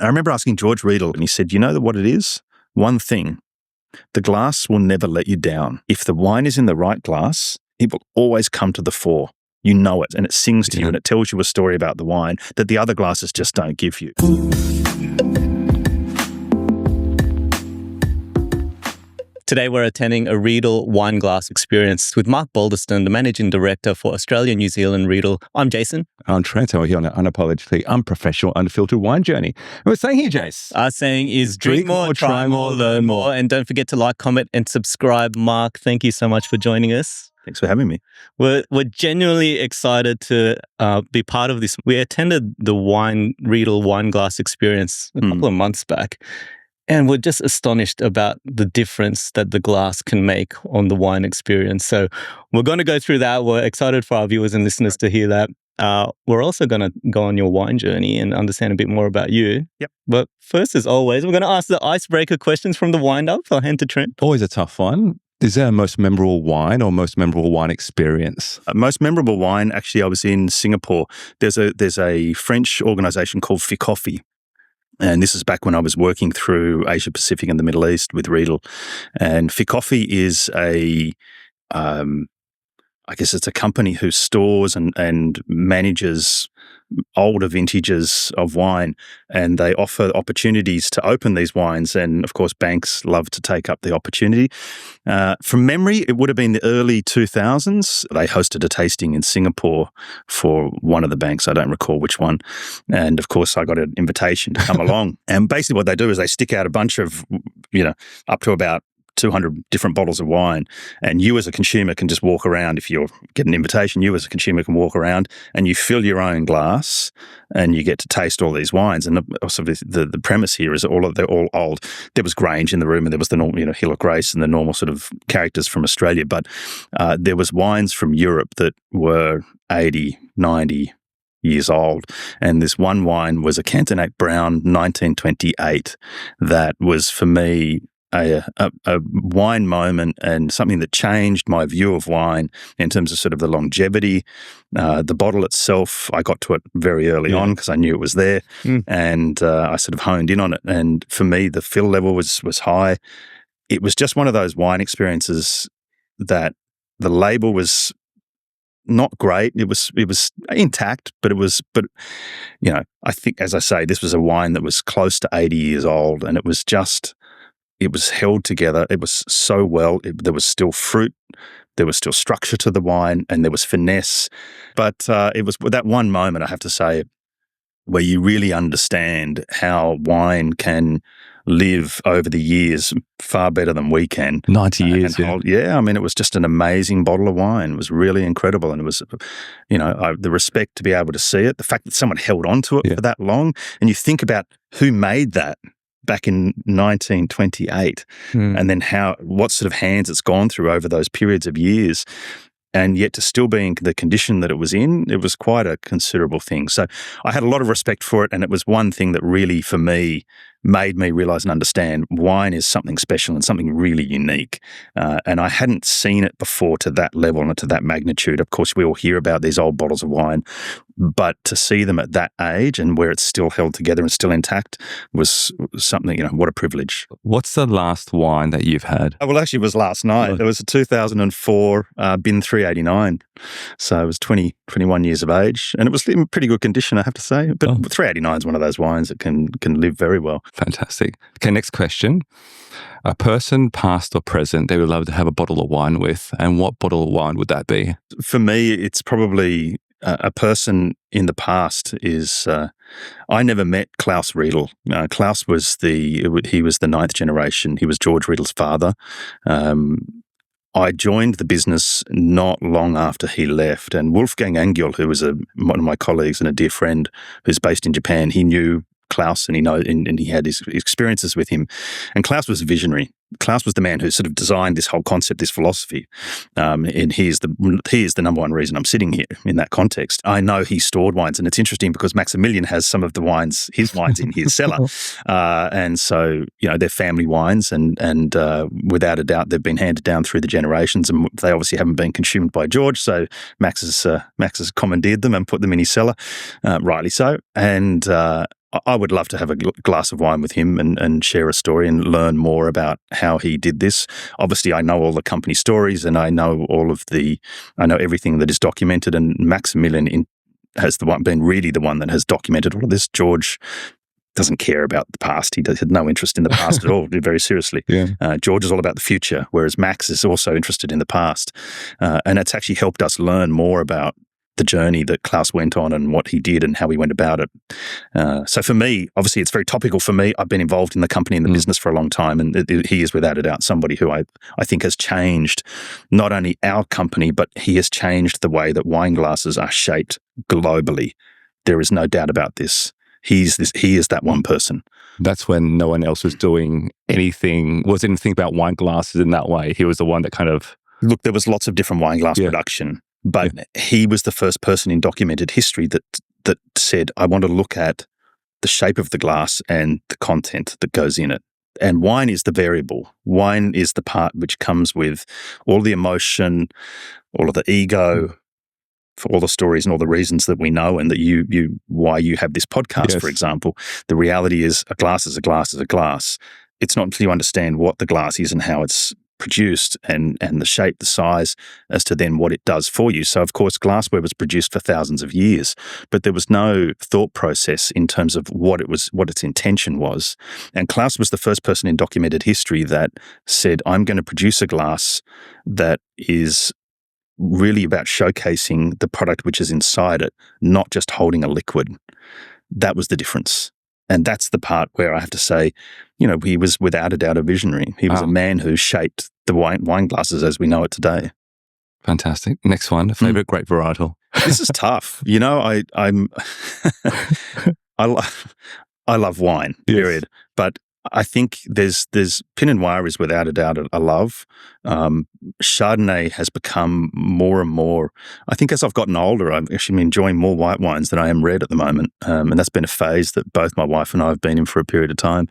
I remember asking George Riedel, and he said, you know what it is? One thing, the glass will never let you down. If the wine is in the right glass, it will always come to the fore. You know it, and it sings to you, and it tells you a story about the wine that the other glasses just don't give you. Today, we're attending a Riedel Wine Glass experience with Mark Baulderstone, the Managing Director for Australia, New Zealand, Riedel. I'm Jason. I'm Trent. We're here on an unapologetically unprofessional, unfiltered wine journey. And we're saying here, Jace. Our saying is drink more, try more, learn more. And don't forget to like, comment, and subscribe. Mark, thank you so much for joining us. Thanks for having me. We're genuinely excited to be part of this. We attended the Riedel Wine Glass experience a couple of months back. And we're just astonished about the difference that the glass can make on the wine experience. So we're going to go through that. We're excited for our viewers and listeners to hear that. We're also going to go on your wine journey and understand a bit more about you. Yep. But first, as always, we're going to ask the icebreaker questions from the wind-up. I'll hand to Trent. Always a tough one. Is there a most memorable wine or most memorable wine experience? Most memorable wine, actually, I was in Singapore. There's a French organisation called Ficoffy. And this is back when I was working through Asia Pacific and the Middle East with Riedel. And Ficoffy is I guess it's a company who stores and manages older vintages of wine, and they offer opportunities to open these wines. And of course, banks love to take up the opportunity. From memory, it would have been the early 2000s. They hosted a tasting in Singapore for one of the banks. I don't recall which one. And of course, I got an invitation to come along. And basically what they do is they stick out a bunch of, up to about 200 different bottles of wine, and you as a consumer can just walk around. If you get an invitation, you as a consumer can walk around and you fill your own glass and you get to taste all these wines. And also the premise here is they're all old. There was Grange in the room, and there was the normal, Hill of Grace and the normal sort of characters from Australia, but there was wines from Europe that were 80, 90 years old. And this one wine was a Cantonate Brown 1928 that was, for me, a wine moment and something that changed my view of wine in terms of sort of the longevity. The bottle itself, I got to it very early on because I knew it was there, and I sort of honed in on it. And for me, the fill level was high. It was just one of those wine experiences that the label was not great. It was intact, but I think, as I say, this was a wine that was close to 80 years old, and it was held together. It was so well. There was still fruit. There was still structure to the wine, and there was finesse. But it was that one moment, I have to say, where you really understand how wine can live over the years far better than we can. 90 years, yeah. I mean, it was just an amazing bottle of wine. It was really incredible. And it was, the respect to be able to see it, the fact that someone held on to it for that long. And you think about who made that back in 1928, and then what sort of hands it's gone through over those periods of years, and yet to still be in the condition that it was in, it was quite a considerable thing. So I had a lot of respect for it, and it was one thing that really, for me, made me realize and understand wine is something special and something really unique. And I hadn't seen it before to that level and to that magnitude. Of course, we all hear about these old bottles of wine, but to see them at that age and where it's still held together and still intact was something, what a privilege. What's the last wine that you've had? Well, actually, it was last night. It was a 2004 Bin 389. So it was 21 years of age, and it was in pretty good condition, I have to say. But 389 is one of those wines that can live very well. Fantastic. Okay, next question. A person, past or present, they would love to have a bottle of wine with, and what bottle of wine would that be? For me, it's probably a person in the past is, I never met Klaus Riedel. Klaus was the ninth generation. He was George Riedel's father. I joined the business not long after he left, and Wolfgang Angel, who was one of my colleagues and a dear friend who's based in Japan, he knew Klaus, and he had his experiences with him. And Klaus was a visionary. Klaus was the man who sort of designed this whole concept, this philosophy. And he is the number one reason I'm sitting here in that context. I know he stored wines, and it's interesting because Maximilian has some of his wines in his cellar. And so, they're family wines, and without a doubt, they've been handed down through the generations, and they obviously haven't been consumed by George. So Max has commandeered them and put them in his cellar, rightly so. And I would love to have a glass of wine with him and share a story and learn more about how he did this. Obviously, I know all the company stories and I know I know everything that is documented, and Maximilian has been really the one that has documented all of this. George doesn't care about the past. He had no interest in the past at all, very seriously. Yeah. George is all about the future, whereas Max is also interested in the past. And it's actually helped us learn more about the journey that Klaus went on and what he did and how he went about it. So for me, obviously, it's very topical for me. I've been involved in the company and the business for a long time, and he is without a doubt somebody who I think has changed not only our company, but he has changed the way that wine glasses are shaped globally. There is no doubt about this. He is that one person. That's when no one else was doing anything about wine glasses in that way. He was the one that kind of... Look, there was lots of different wine glass production, but he was the first person in documented history that said, I want to look at the shape of the glass and the content that goes in it. And wine is the variable. Wine is the part which comes with all the emotion, all of the ego, for all the stories and all the reasons that we know, and that why you have this podcast, for example. The reality is a glass is a glass is a glass. It's not until you understand what the glass is and how it's produced and the shape, the size, as to then what it does for you. So, of course, glassware was produced for thousands of years, but there was no thought process in terms of what its intention was. And Klaus was the first person in documented history that said, I'm going to produce a glass that is really about showcasing the product which is inside it, not just holding a liquid. That was the difference. And that's the part where I have to say, he was without a doubt a visionary. He was a man who shaped the wine glasses as we know it today. Fantastic. Next one, favorite grape varietal. This is tough. I'm I love wine, period. Yes. But I think there's Pinot Noir is without a doubt a love. Chardonnay has become more and more. I think as I've gotten older, I'm actually enjoying more white wines than I am red at the moment, and that's been a phase that both my wife and I have been in for a period of time.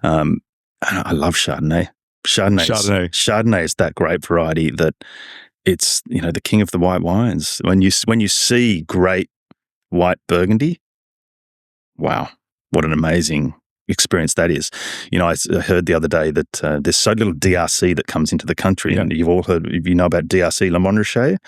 And I love Chardonnay. Chardonnay is that grape variety that it's the king of the white wines. When you see great white Burgundy, wow, what an amazing experience that is. I heard the other day that there's so little DRC that comes into the country, and you've all heard, if you know about DRC Le Montrachet,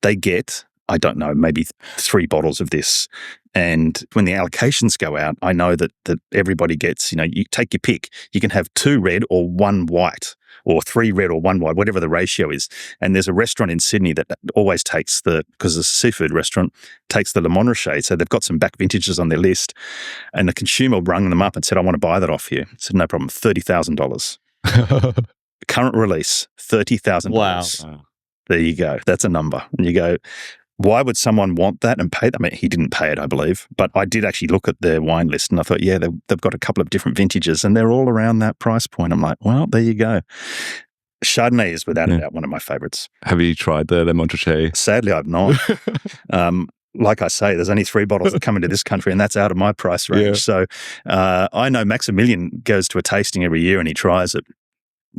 they get, I don't know, maybe 3 bottles of this. And when the allocations go out, I know that everybody gets, you take your pick. You can have 2 red or 1 white, or 3 red or 1 white, whatever the ratio is. And there's a restaurant in Sydney that always takes because it's a seafood restaurant, takes the Le Montrachet. So they've got some back vintages on their list. And the consumer rung them up and said, I want to buy that off you. I said, no problem, $30,000. Current release, $30,000. Wow. There you go. That's a number. And you go, why would someone want that and pay that? I mean, he didn't pay it, I believe. But I did actually look at their wine list and I thought, they've got a couple of different vintages and they're all around that price point. I'm like, well, there you go. Chardonnay is without a doubt one of my favorites. Have you tried the Le Montrachet? Sadly, I've not. Like I say, there's only 3 bottles that come into this country and that's out of my price range. Yeah. So I know Maximilian goes to a tasting every year and he tries it.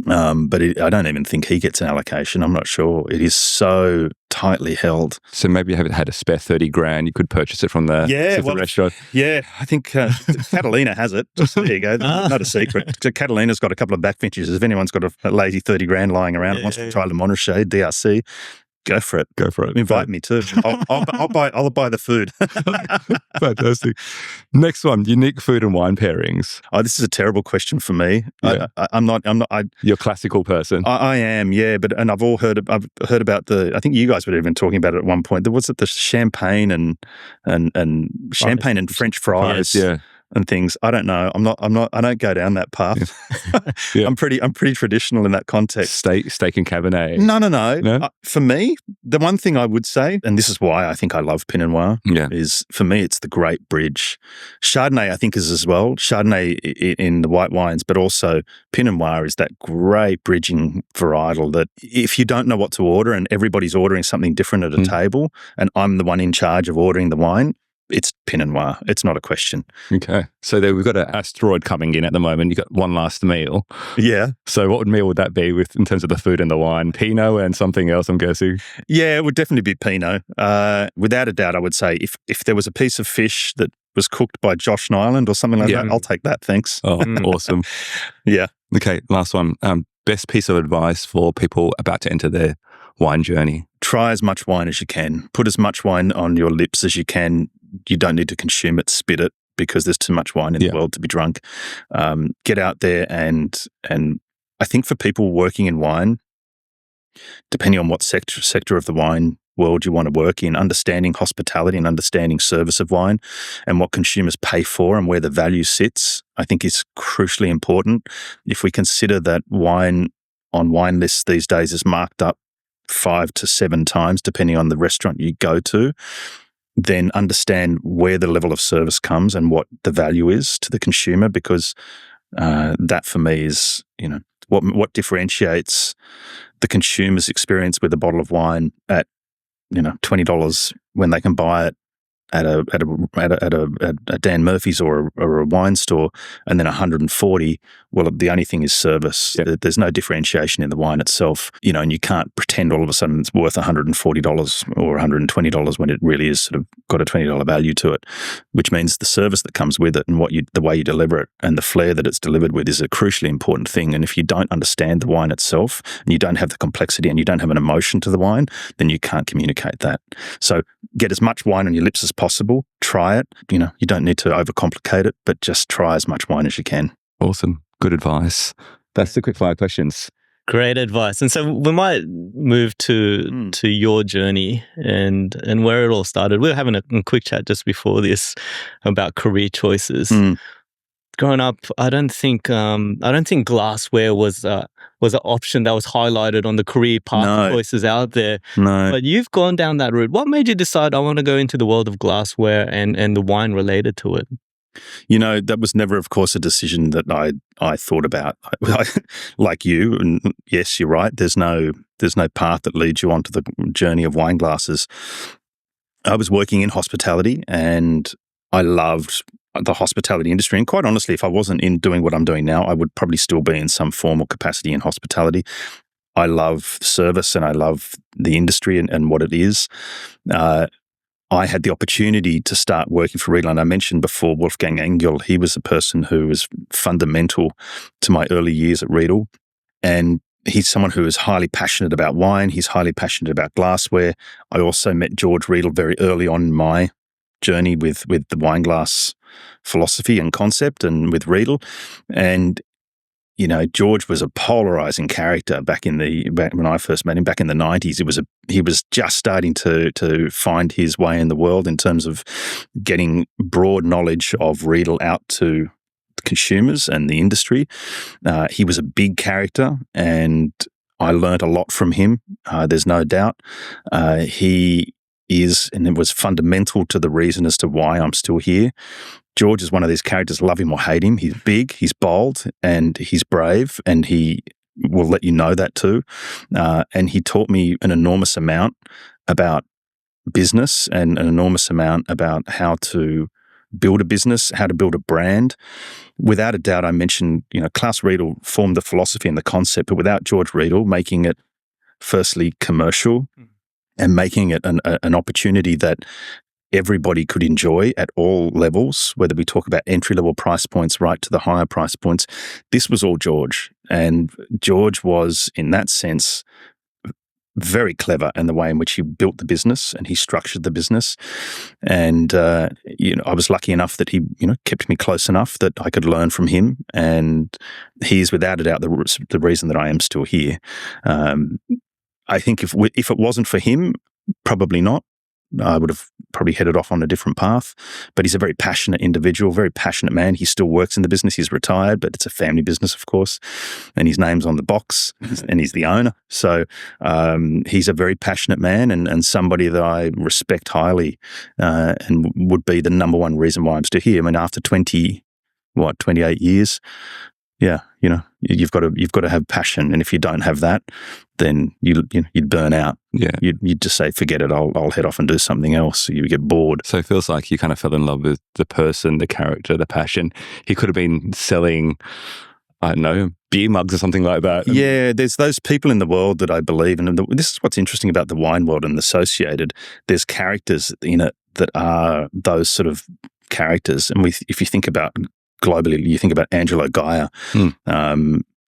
But I don't even think he gets an allocation. I'm not sure. It is so tightly held. So maybe you haven't had a spare $30,000. You could purchase it from the restaurant. Yeah, I think Catalina has it. Just, there you go. Not a secret. So Catalina's got a couple of back vintages. If anyone's got a lazy $30,000 lying around and wants to try Le Montrachet, DRC, go for it. Invite me too. I'll buy the food. Fantastic. Next one, unique food and wine pairings. Oh, this is a terrible question for me. Yeah. I'm not. You're a classical person. I am, yeah. But I've heard about I think you guys were even talking about it at one point. There was the champagne and champagne and French fries. Yeah. And things. I don't know. I don't go down that path. Yeah. I'm pretty traditional in that context. Steak and Cabernet. No. For me, the one thing I would say, and this is why I think I love Pinot Noir, is for me it's the great bridge. Chardonnay I think is as well. Chardonnay in the white wines, but also Pinot Noir is that great bridging varietal that if you don't know what to order and everybody's ordering something different at a table, and I'm the one in charge of ordering the wine, it's Pinot Noir. It's not a question. Okay. So we've got an asteroid coming in at the moment. You've got one last meal. Yeah. So what meal would that be in terms of the food and the wine? Pinot and something else, I'm guessing? Yeah, it would definitely be Pinot. Without a doubt, I would say if there was a piece of fish that was cooked by Josh Nyland or something like Yeah. that, I'll take that. Thanks. Oh, awesome. Yeah. Okay, last one. Best piece of advice for people about to enter their wine journey? Try as much wine as you can. Put as much wine on your lips as you can. You don't need to consume it, spit it, because there's too much wine in the world to be drunk. Get out there and I think for people working in wine, depending on what sector of the wine world you want to work in, understanding hospitality and understanding service of wine and what consumers pay for and where the value sits, I think is crucially important. If we consider that wine on wine lists these days is marked up 5 to 7 times, depending on the restaurant you go to, then understand where the level of service comes and what the value is to the consumer, because that for me is, what differentiates the consumer's experience with a bottle of wine at, $20 when they can buy it at a Dan Murphy's or a wine store, and then $140. Well, the only thing is service. Yep. There's no differentiation in the wine itself, and you can't pretend all of a sudden it's worth $140 or $120 when it really is sort of got a $20 value to it, which means the service that comes with it and the way you deliver it and the flair that it's delivered with is a crucially important thing. And if you don't understand the wine itself and you don't have the complexity and you don't have an emotion to the wine, then you can't communicate that. So get as much wine on your lips as possible. Try it. You don't need to overcomplicate it, but just try as much wine as you can. Awesome. Good advice. That's the quickfire questions. Great advice. And so we might move to your journey and where it all started. We were having a quick chat just before this about career choices. Growing up, I don't think glassware was an option that was highlighted on the career path choices out there. No. But you've gone down that route. What made you decide I want to go into the world of glassware and the wine related to it? That was never, of course, a decision that I thought about. Like you, and yes, you're right. There's no path that leads you onto the journey of wine glasses. I was working in hospitality, and I loved the hospitality industry. And quite honestly, if I wasn't in doing what I'm doing now, I would probably still be in some formal capacity in hospitality. I love service and I love the industry and what it is. I had the opportunity to start working for Riedel, and I mentioned before Wolfgang Engel. He was a person who was fundamental to my early years at Riedel, and he's someone who is highly passionate about wine. He's highly passionate about glassware. I also met George Riedel very early on in my journey with the wine glass philosophy and concept and with Riedel. And George was a polarizing character back when I first met him back in the 90s. He was just starting to find his way in the world in terms of getting broad knowledge of Riedel out to consumers and the industry. He was a big character, and I learned a lot from him. There's no doubt. He is, and it was fundamental to the reason as to why I'm still here. George is one of these characters, love him or hate him. He's big, he's bold, and he's brave, and he will let you know that too. And he taught me an enormous amount about business and an enormous amount about how to build a business, how to build a brand. Without a doubt, I mentioned, Klaus Riedel formed the philosophy and the concept, but without George Riedel making it firstly commercial and making it an opportunity that everybody could enjoy at all levels, whether we talk about entry-level price points right to the higher price points. This was all George. And George was, in that sense, very clever in the way in which he built the business and he structured the business. And, I was lucky enough that he, kept me close enough that I could learn from him. And he is without a doubt the reason that I am still here. I think if it wasn't for him, probably not. I would have probably headed off on a different path. But he's a very passionate individual, very passionate man. He still works in the business. He's retired, but it's a family business, of course. And his name's on the box, and he's the owner. So he's a very passionate man and somebody that I respect highly and would be the number one reason why I'm still here. I mean, after 28 years, yeah, you've got to have passion, and if you don't have that, then you'd burn out. Yeah, you'd just say, forget it. I'll head off and do something else. You get bored. So it feels like you kind of fell in love with the person, the character, the passion. He could have been selling, I don't know, beer mugs or something like that. Yeah, there's those people in the world that I believe, and this is what's interesting about the wine world and associated. There's characters in it that are those sort of characters. And if you think about globally, you think about Angelo Gaia.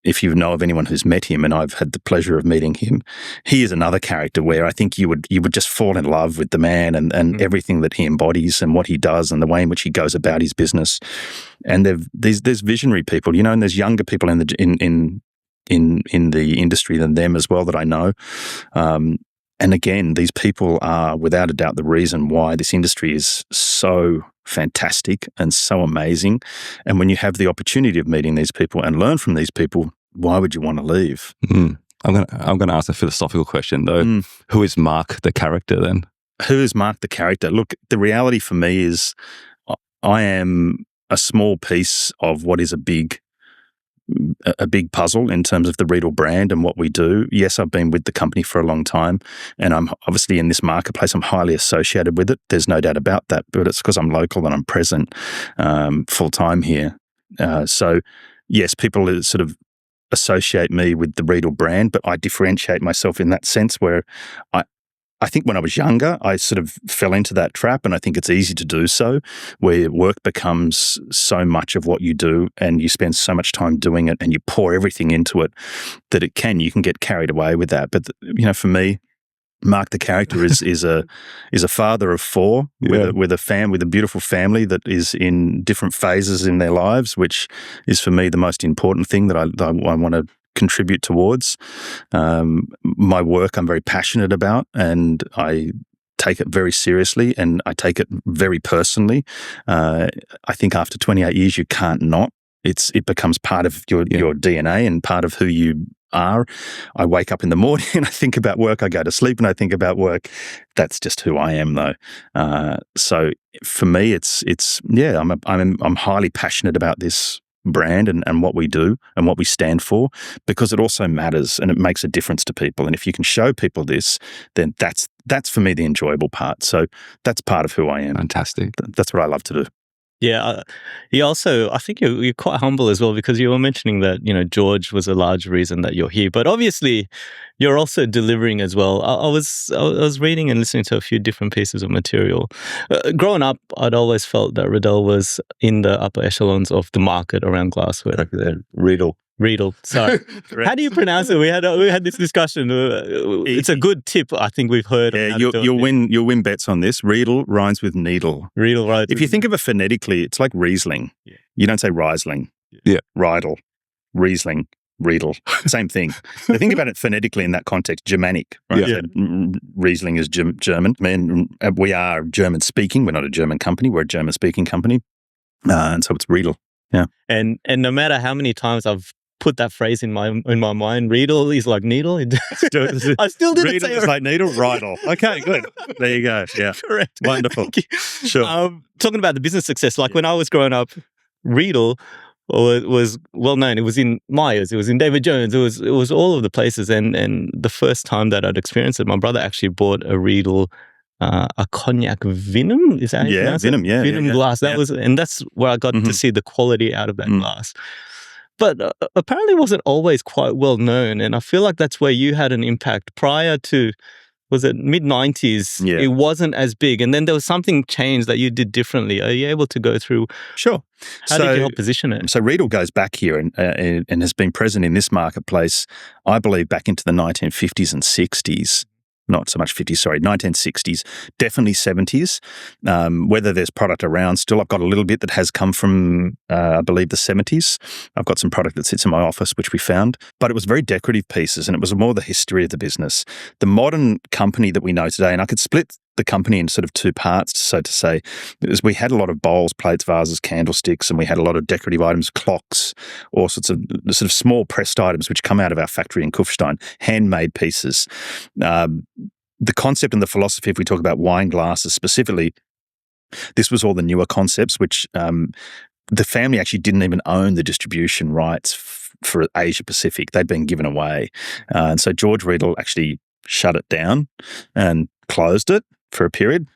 If you know of anyone who's met him, and I've had the pleasure of meeting him, he is another character where I think you would just fall in love with the man and everything that he embodies and what he does and the way in which he goes about his business. And there's visionary people, and there's younger people in the industry than them as well that I know. And again, these people are without a doubt the reason why this industry is so fantastic and so amazing. And when you have the opportunity of meeting these people and learn from these people, why would you want to leave? I'm gonna ask a philosophical question though. Who is Mark the character then? Who is Mark the character? Look, the reality for me is I am a small piece of what is a big puzzle in terms of the Riedel brand and what we do. Yes, I've been with the company for a long time, and I'm obviously in this marketplace. I'm highly associated with it. There's no doubt about that, but it's because I'm local and I'm present full-time here. So, yes, people sort of associate me with the Riedel brand, but I differentiate myself in that sense where I think when I was younger, I sort of fell into that trap, and I think it's easy to do so, where work becomes so much of what you do and you spend so much time doing it and you pour everything into it that you can get carried away with that. But, for me, Mark the character is a father of four with a beautiful family that is in different phases in their lives, which is for me the most important thing that I want to contribute towards. My work I'm very passionate about, and I take it very seriously and I take it very personally. I think after 28 years you can't not. It becomes part of your DNA and part of who you are. I wake up in the morning and I think about work. I go to sleep and I think about work. That's just who I am, though. So for me, I'm highly passionate about this brand and what we do and what we stand for, because it also matters and it makes a difference to people. And if you can show people this, then that's for me the enjoyable part. So that's part of who I am. Fantastic. That's what I love to do. Yeah, you also, I think you're quite humble as well, because you were mentioning that, George was a large reason that you're here, but obviously you're also delivering as well. I was reading and listening to a few different pieces of material. Growing up, I'd always felt that Riedel was in the upper echelons of the market around glassware. Riedel, sorry. How do you pronounce it? We had this discussion. It's a good tip I think we've heard. Yeah, you'll win bets on this. Riedel rhymes with needle. Riedel rhymes. If you think of it phonetically, it's like Riesling. Yeah. You don't say Riesling. Yeah. Riedel, Riesling, Riedel, same thing. So think about it phonetically in that context, Germanic, right? Yeah. So Riesling is German. We are German speaking. We're not a German company. We're a German speaking company. And so it's Riedel. Yeah. And no matter how many times I've put that phrase in my mind, Riedel is like needle. I still didn't Riedel say is like needle, Riedel. Okay, good. There you go. Yeah. Correct. Wonderful. Sure. Talking about the business success, like when I was growing up, Riedel was well known. It was in Myers, it was in David Jones, it was all of the places. And the first time that I'd experienced it, my brother actually bought a Riedel, a cognac Vinum. Is that how you pronounce Vinum, it? Vinum glass. That's where I got to see the quality out of that glass. But apparently it wasn't always quite well known. And I feel like that's where you had an impact. Prior to, was it mid-90s? Yeah. It wasn't as big. And then there was something changed that you did differently. Are you able to go through? Sure. How did you help position it? So Riedel goes back here and has been present in this marketplace, I believe, back into the 1950s and 60s. Not so much 50s, sorry, 1960s, definitely 70s. Whether there's product around still, I've got a little bit that has come from, I believe, the 70s. I've got some product that sits in my office, which we found. But it was very decorative pieces, and it was more the history of the business. The modern company that we know today, and I could split the company in sort of two parts, so to say, is we had a lot of bowls, plates, vases, candlesticks, and we had a lot of decorative items, clocks, all sorts of sort of small pressed items which come out of our factory in Kufstein, handmade pieces. The concept and the philosophy, if we talk about wine glasses specifically, this was all the newer concepts, which the family actually didn't even own the distribution rights for Asia Pacific. They'd been given away. And so George Riedel actually shut it down and closed it for a period,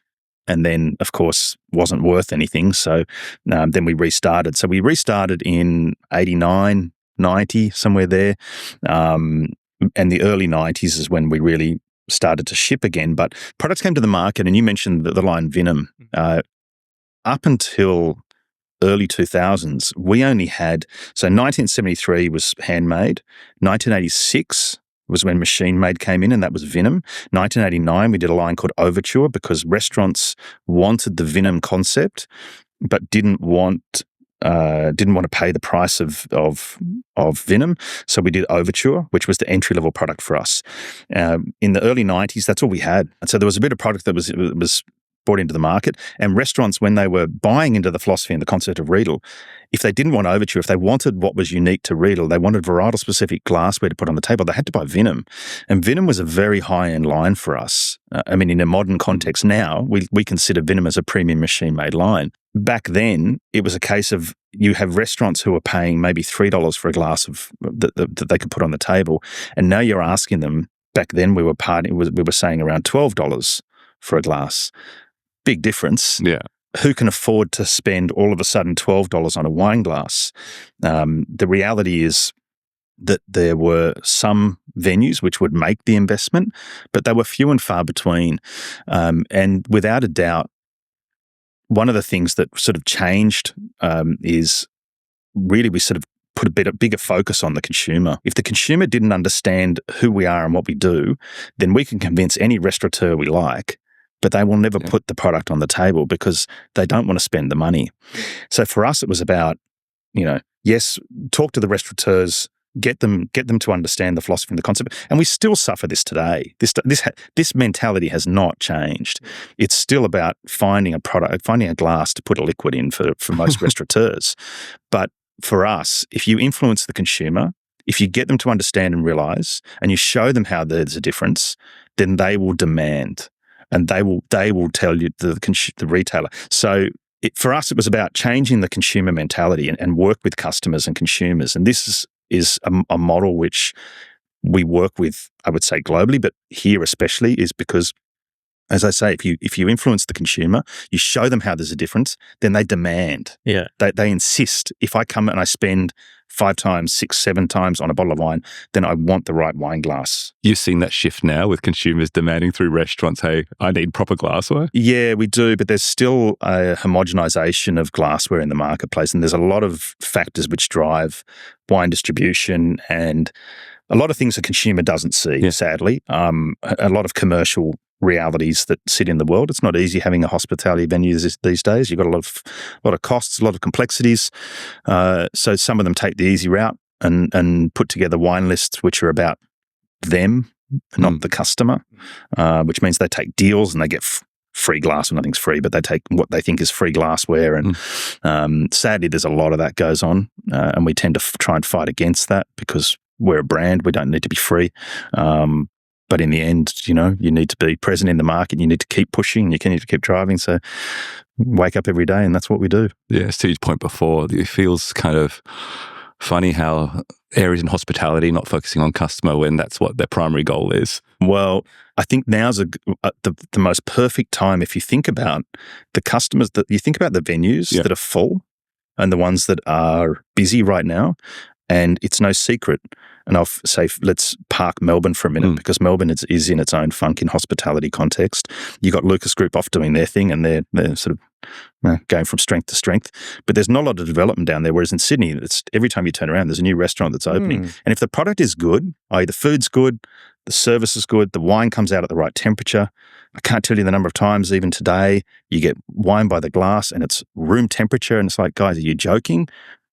and then, of course, wasn't worth anything. So then we restarted. So we restarted in 89, 90, somewhere there. And the early 90s is when we really started to ship again. But products came to the market, and you mentioned the line Vinum. up until early 2000s, we only had, so 1973 was handmade, 1986 was when machine made came in, and that was Vinum. 1989, we did a line called Overture because restaurants wanted the Vinum concept, but didn't want to pay the price of Vinum, so we did Overture, which was the entry-level product for us. In the early 90s, that's all we had. And so there was a bit of product that was brought into the market, and restaurants, when they were buying into the philosophy and the concept of Riedel, if they didn't want Overture, if they wanted what was unique to Riedel, they wanted varietal-specific glassware to put on the table, they had to buy Vinum. And Vinum was a very high-end line for us. In a modern context now, we consider Vinum as a premium machine-made line. Back then, it was a case of you have restaurants who are paying maybe $3 for a glass of that they could put on the table, and now you're asking them. Back then, we were saying around $12 for a glass. Big difference. Yeah. Who can afford to spend all of a sudden $12 on a wine glass? The reality is that there were some venues which would make the investment, but they were few and far between. And without a doubt, one of the things that sort of changed is really we sort of put a bigger focus on the consumer. If the consumer didn't understand who we are and what we do, then we can convince any restaurateur we like, but they will never put the product on the table because they don't want to spend the money. So for us, it was about, yes, talk to the restaurateurs, get them to understand the philosophy and the concept. And we still suffer this today. This mentality has not changed. It's still about finding a glass to put a liquid in for most restaurateurs. But for us, if you influence the consumer, if you get them to understand and realize, and you show them how there's a difference, then they will demand. And they will tell you, the retailer. So for us, it was about changing the consumer mentality and work with customers and consumers. And this is a model which we work with, I would say globally, but here especially is because, as I say, if you influence the consumer, you show them how there's a difference, then they demand. Yeah. They insist. If I come and I spend 5 times, 6, 7 times on a bottle of wine, then I want the right wine glass. You've seen that shift now with consumers demanding through restaurants, hey, I need proper glassware? Yeah, we do, but there's still a homogenization of glassware in the marketplace, and there's a lot of factors which drive wine distribution and a lot of things the consumer doesn't see, sadly. A lot of commercial realities that sit in the world. It's not easy having a hospitality venue these days. You've got a lot of costs, a lot of complexities. So some of them take the easy route and put together wine lists which are about them, not the customer, which means they take deals and they get free glass. Well, nothing's free, but they take what they think is free glassware. And sadly, there's a lot of that goes on, and we tend to try and fight against that because we're a brand. We don't need to be free. But in the end, you need to be present in the market. You need to keep pushing. You need to keep driving. So wake up every day, and that's what we do. Yeah, Steve's point before, it feels kind of funny how areas in hospitality not focusing on customer when that's what their primary goal is. Well, I think now's the most perfect time if you think about the customers, that you think about the venues that are full and the ones that are busy right now. And it's no secret. And I'll say, let's park Melbourne for a minute because Melbourne is in its own funk in hospitality context. You got Lucas Group off doing their thing, and they're sort of going from strength to strength. But there's not a lot of development down there. Whereas in Sydney, it's every time you turn around, there's a new restaurant that's opening. And if the product is good, i.e. the food's good, the service is good, the wine comes out at the right temperature. I can't tell you the number of times, even today, you get wine by the glass and it's room temperature, and it's like, guys, are you joking?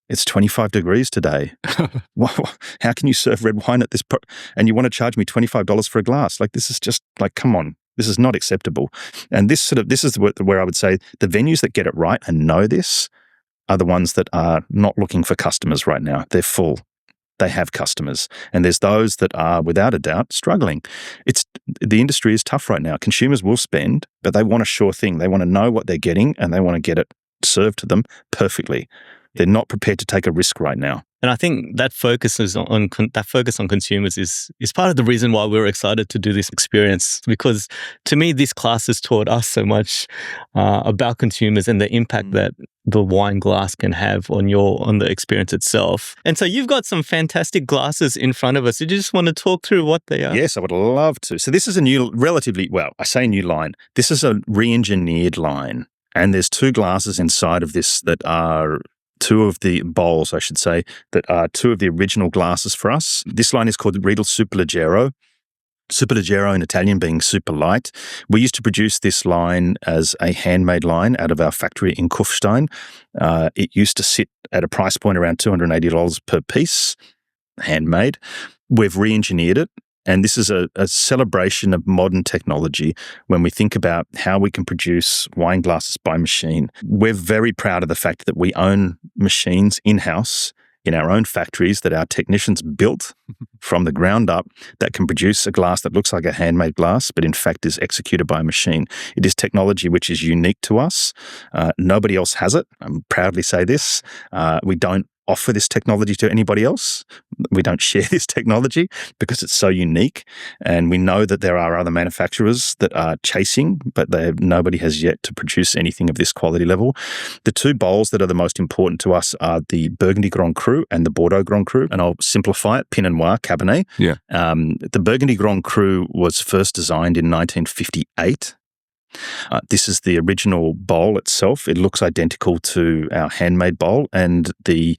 It's 25 degrees today. How can you serve red wine at this and you want to charge me $25 for a glass? Like, this is just like, come on, this is not acceptable. And this is where I would say the venues that get it right and know this are the ones that are not looking for customers right now. They're full. They have customers. And there's those that are, without a doubt, struggling. The industry is tough right now. Consumers will spend, but they want a sure thing. They want to know what they're getting and they want to get it served to them perfectly. They're not prepared to take a risk right now. And I think that focus on consumers is part of the reason why we're excited to do this experience, because to me, this class has taught us so much about consumers and the impact that the wine glass can have on the experience itself. And so you've got some fantastic glasses in front of us. Did you just want to talk through what they are? Yes, I would love to. So this is a new, I say new line. This is a re-engineered line. And there's two glasses inside of this that are two of the bowls, I should say, that are two of the original glasses for us. This line is called Riedel Superleggero. Superleggero in Italian being super light. We used to produce this line as a handmade line out of our factory in Kufstein. It used to sit at a price point around $280 per piece, handmade. We've re-engineered it. And this is a celebration of modern technology when we think about how we can produce wine glasses by machine. We're very proud of the fact that we own machines in-house in our own factories that our technicians built from the ground up that can produce a glass that looks like a handmade glass, but in fact is executed by a machine. It is technology which is unique to us. Nobody else has it. I proudly say this. We don't offer this technology to anybody else. We don't share this technology because it's so unique. And we know that there are other manufacturers that are chasing, but nobody has yet to produce anything of this quality level. The two bowls that are the most important to us are the Burgundy Grand Cru and the Bordeaux Grand Cru. And I'll simplify it, Pinot Noir, Cabernet. Yeah. The Burgundy Grand Cru was first designed in 1958. This is the original bowl itself. It looks identical to our handmade bowl. And the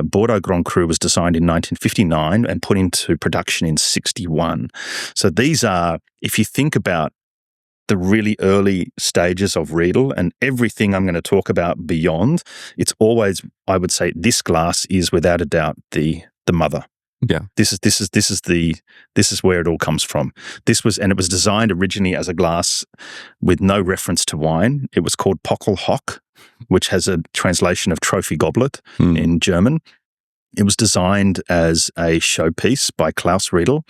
Bordeaux Grand Cru was designed in 1959 and put into production in 61. So these are, if you think about the really early stages of Riedel and everything I'm going to talk about beyond, it's always, I would say, this glass is without a doubt the mother. Yeah. This is where it all comes from. And it was designed originally as a glass with no reference to wine. It was called Pockel Hock, which has a translation of trophy goblet in German. It was designed as a showpiece by Klaus Riedel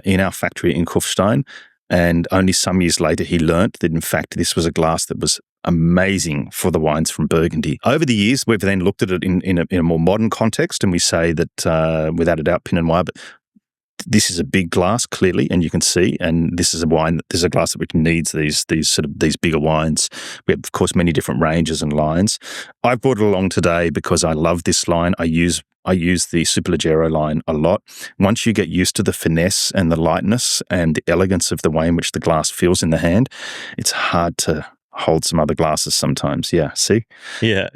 in our factory in Kufstein. And only some years later, he learnt that, in fact, this was a glass that was amazing for the wines from Burgundy. Over the years, we've then looked at it in a more modern context, and we say that, without a doubt, Pinot Noir, but this is a big glass, clearly, and you can see, and this is a glass that needs these bigger wines. We have, of course, many different ranges and lines. I've brought it along today because I love this line. I use the Superleggero line a lot. Once you get used to the finesse and the lightness and the elegance of the way in which the glass feels in the hand, it's hard to hold some other glasses sometimes. Yeah, see? Yeah.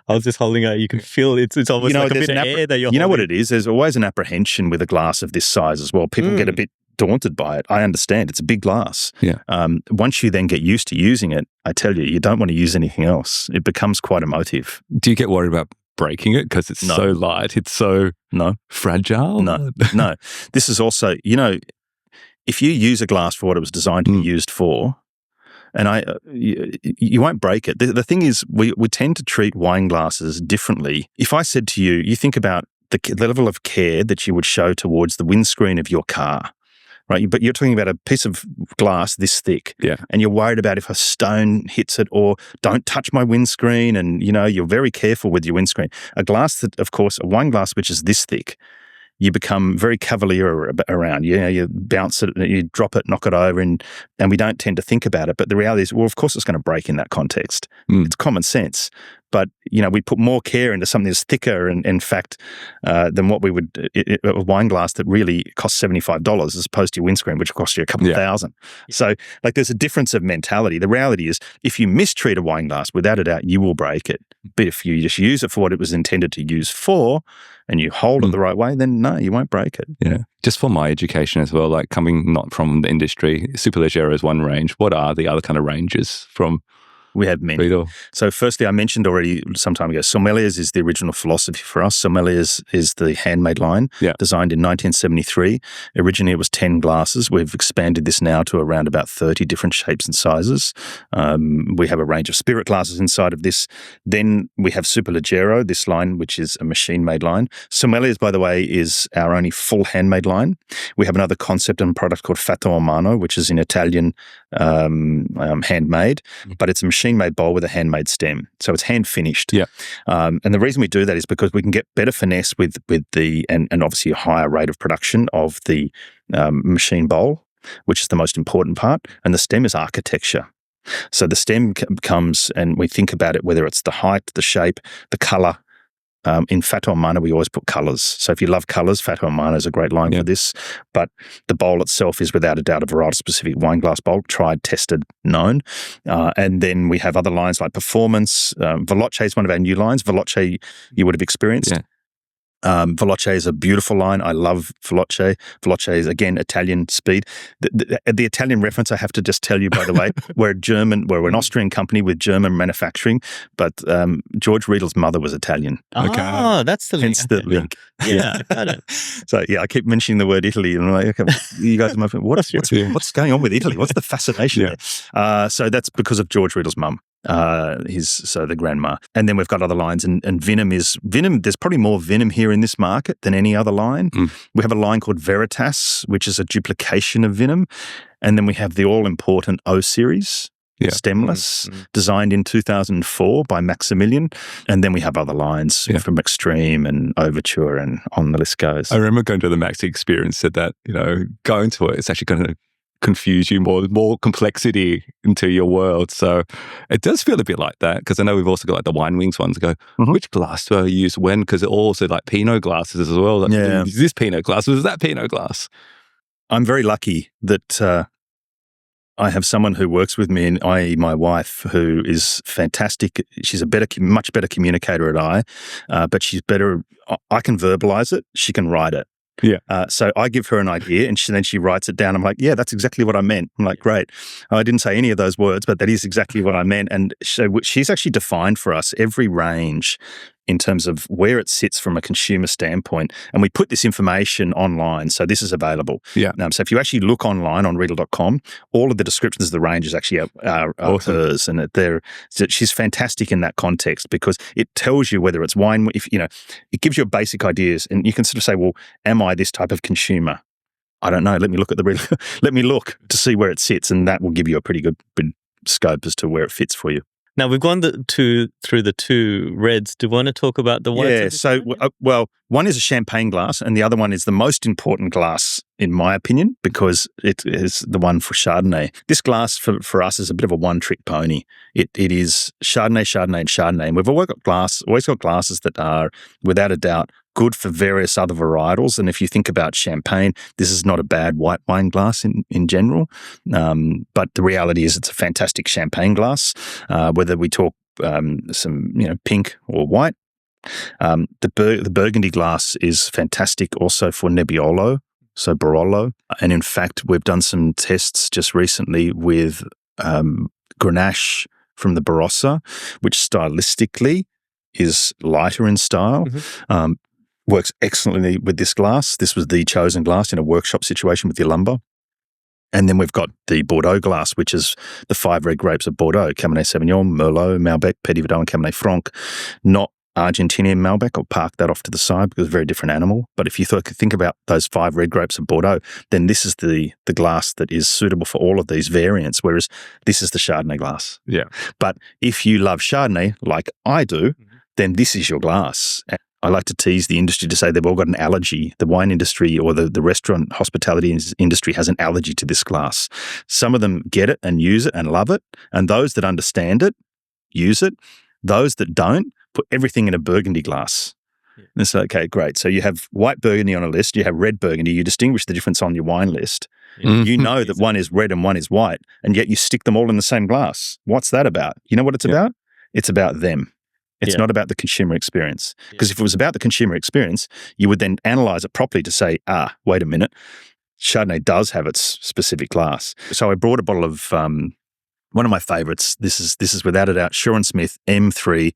I was just holding it. You can feel it's almost like a bit of air that you're holding. You know what it is? There's always an apprehension with a glass of this size as well. People get a bit daunted by it. I understand. It's a big glass. Yeah. Once you then get used to using it, I tell you, you don't want to use anything else. It becomes quite emotive. Do you get worried about breaking it because it's so light? It's so fragile? No. This is also, if you use a glass for what it was designed to be used for, and you won't break it. The thing is, we tend to treat wine glasses differently. If I said to you, you think about the level of care that you would show towards the windscreen of your car, right? But you're talking about a piece of glass this thick, and you're worried about if a stone hits it or don't touch my windscreen, and you're very careful with your windscreen. A wine glass which is this thick, you become very cavalier around. You bounce it, you drop it, knock it over, and we don't tend to think about it. But the reality is, well, of course it's going to break in that context. It's common sense. But, we put more care into something that's thicker, and in fact, than what we would, a wine glass that really costs $75 as opposed to your windscreen, which costs you a couple of thousand. So, there's a difference of mentality. The reality is, if you mistreat a wine glass, without a doubt, you will break it. But if you just use it for what it was intended to use for, and you hold it the right way, then no, you won't break it. Yeah. Just for my education as well, like coming not from the industry, Superleggero is one range. What are the other kind of ranges from? We have many. Riedel? So firstly, I mentioned already some time ago, Sommeliers is the original philosophy for us. Sommeliers is the handmade line, designed in 1973. Originally, it was 10 glasses. We've expanded this now to around about 30 different shapes and sizes. We have a range of spirit glasses inside of this. Then we have Superleggero, this line, which is a machine-made line. Sommeliers, by the way, is our only full handmade line. We have another concept and product called Fatto a Mano, which is in Italian handmade, but it's a machine-made bowl with a handmade stem. So it's hand-finished. Yeah. And the reason we do that is because we can get better finesse with the, and obviously a higher rate of production of the machine bowl, which is the most important part. And the stem is architecture. So the stem comes, and we think about it, whether it's the height, the shape, the color, In Fato Mana, we always put colours. So if you love colours, Fato Mana is a great line for this. But the bowl itself is without a doubt a varietal-specific wine glass bowl, tried, tested, known. And then we have other lines like Performance. Veloce is one of our new lines. Veloce you would have experienced. Yeah. Veloce is a beautiful line. I love Veloce. Veloce is, again, Italian speed. The Italian reference, I have to just tell you, by the way, we're an Austrian company with German manufacturing, but George Riedel's mother was Italian. Oh, that's the link. Hence the link. Yeah, I got it. So, I keep mentioning the word Italy, and I'm like, okay, you guys might think, what's going on with Italy? What's the fascination there? So that's because of George Riedel's mum. The grandma. And then we've got other lines, and Venom. There's probably more Venom here in this market than any other line. We have a line called Veritas, which is a duplication of Venom. And then we have the all-important O series, stemless, designed in 2004 by Maximilian. And then we have other lines from Extreme and Overture, and on the list goes. I remember going to the Maxi experience, said that, going to it, it's actually going to confuse you more complexity into your world. So it does feel a bit like that, because I know we've also got like the Wine Wings ones go, which glass do I use when? Because it also like Pinot glasses as well. Like, is this Pinot glass? Is that Pinot glass? I'm very lucky that I have someone who works with me, i.e. my wife, who is fantastic. She's much better communicator than I, but she's better. I can verbalize it. She can write it. Yeah. So I give her an idea, and then she writes it down. I'm like, yeah, that's exactly what I meant. I'm like, great. I didn't say any of those words, but that is exactly what I meant. And so she's actually defined for us every range in terms of where it sits from a consumer standpoint. And we put this information online, so this is available. Yeah. So if you actually look online on Riedel.com, all of the descriptions of the ranges actually are awesome. hers, and she's fantastic in that context, because it tells you whether it's wine. It gives you basic ideas, and you can sort of say, well, am I this type of consumer? I don't know. Let me look at let me look to see where it sits, and that will give you a pretty good scope as to where it fits for you. Now, we've gone through the two reds. Do you want to talk about the whites? Yeah, so, one is a champagne glass, and the other one is the most important glass, in my opinion, because it is the one for Chardonnay. This glass for us is a bit of a one-trick pony. It is Chardonnay, Chardonnay, and Chardonnay. And we've always got glasses that are, without a doubt, good for various other varietals. And if you think about champagne, this is not a bad white wine glass in general. But the reality is it's a fantastic champagne glass, whether we talk some pink or white. The Burgundy glass is fantastic also for Nebbiolo, so Barolo. And in fact, we've done some tests just recently with Grenache from the Barossa, which stylistically is lighter in style. Works excellently with this glass. This was the chosen glass in a workshop situation with Yalumba. And then we've got the Bordeaux glass, which is the 5 red grapes of Bordeaux: Cabernet Sauvignon, Merlot, Malbec, Petit Verdot, and Cabernet Franc. Not Argentinian Malbec. I'll park that off to the side because it's a very different animal. But if you think about those 5 red grapes of Bordeaux, then this is the glass that is suitable for all of these variants, whereas this is the Chardonnay glass. Yeah. But if you love Chardonnay, like I do, then this is your glass. I like to tease the industry to say they've all got an allergy. The wine industry or the restaurant hospitality industry has an allergy to this glass. Some of them get it and use it and love it, and those that understand it use it. Those that don't put everything in a Burgundy glass. Yeah. And it's okay, great. So you have white Burgundy on a list, you have red Burgundy, you distinguish the difference on your wine list. Yeah. You know that one is red and one is white, and yet you stick them all in the same glass. What's that about? You know what it's about? It's about them. It's not about the consumer experience. Because if it was about the consumer experience, you would then analyze it properly to say, wait a minute, Chardonnay does have its specific glass. So I brought a bottle of one of my favorites. This is without a doubt Shure & Smith M3.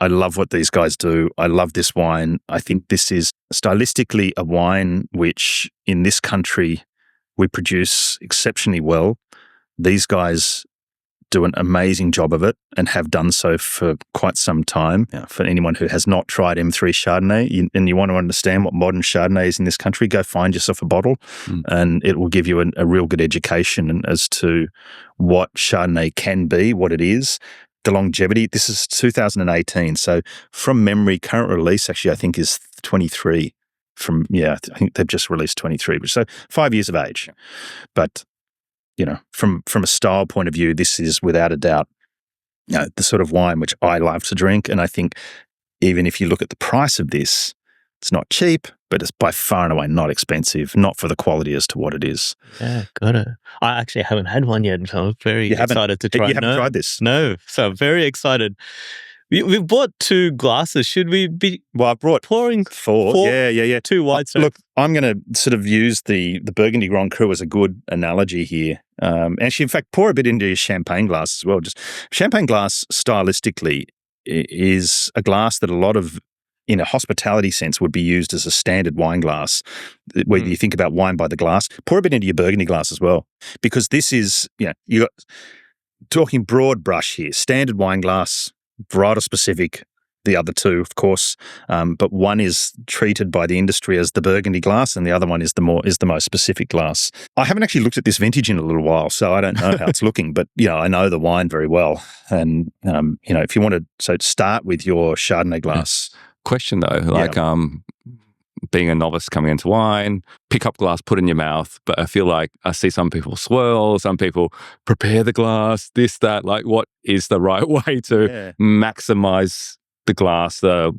I love what these guys do. I love this wine. I think this is stylistically a wine which in this country we produce exceptionally well. These guys do an amazing job of it and have done so for quite some time. For anyone who has not tried M3 Chardonnay and you want to understand what modern Chardonnay is in this country, go find yourself a bottle and it will give you a real good education as to what Chardonnay can be, what it is, the longevity. This is 2018. So from memory, current release actually I think is 23 I think they've just released 23, so 5 years of age. But from a style point of view, this is without a doubt, the sort of wine which I love to drink. And I think even if you look at the price of this, it's not cheap, but it's by far and away not expensive, not for the quality as to what it is. Yeah, got it. I actually haven't had one yet, so I'm very excited to try it. You haven't tried this? No, so I'm very excited. We've bought 2 glasses. Should we be Well, I brought pouring 4. Yeah. 2 white? Look, I'm going to sort of use the Burgundy Grand Cru as a good analogy here. Actually, in fact, pour a bit into your champagne glass as well. Just champagne glass stylistically is a glass that a lot of, in a hospitality sense, would be used as a standard wine glass. Where you think about wine by the glass, pour a bit into your Burgundy glass as well, because this is, you got talking broad brush here, standard wine glass, varietal specific. The other 2, of course, but one is treated by the industry as the Burgundy glass, and the other one is the most specific glass. I haven't actually looked at this vintage in a little while, so I don't know how it's looking. But I know the wine very well, and if you want to, start with your Chardonnay glass. Question though, being a novice coming into wine, pick up glass, put in your mouth. But I feel like I see some people swirl, some people prepare the glass, this, that. Like, what is the right way to maximize the glass that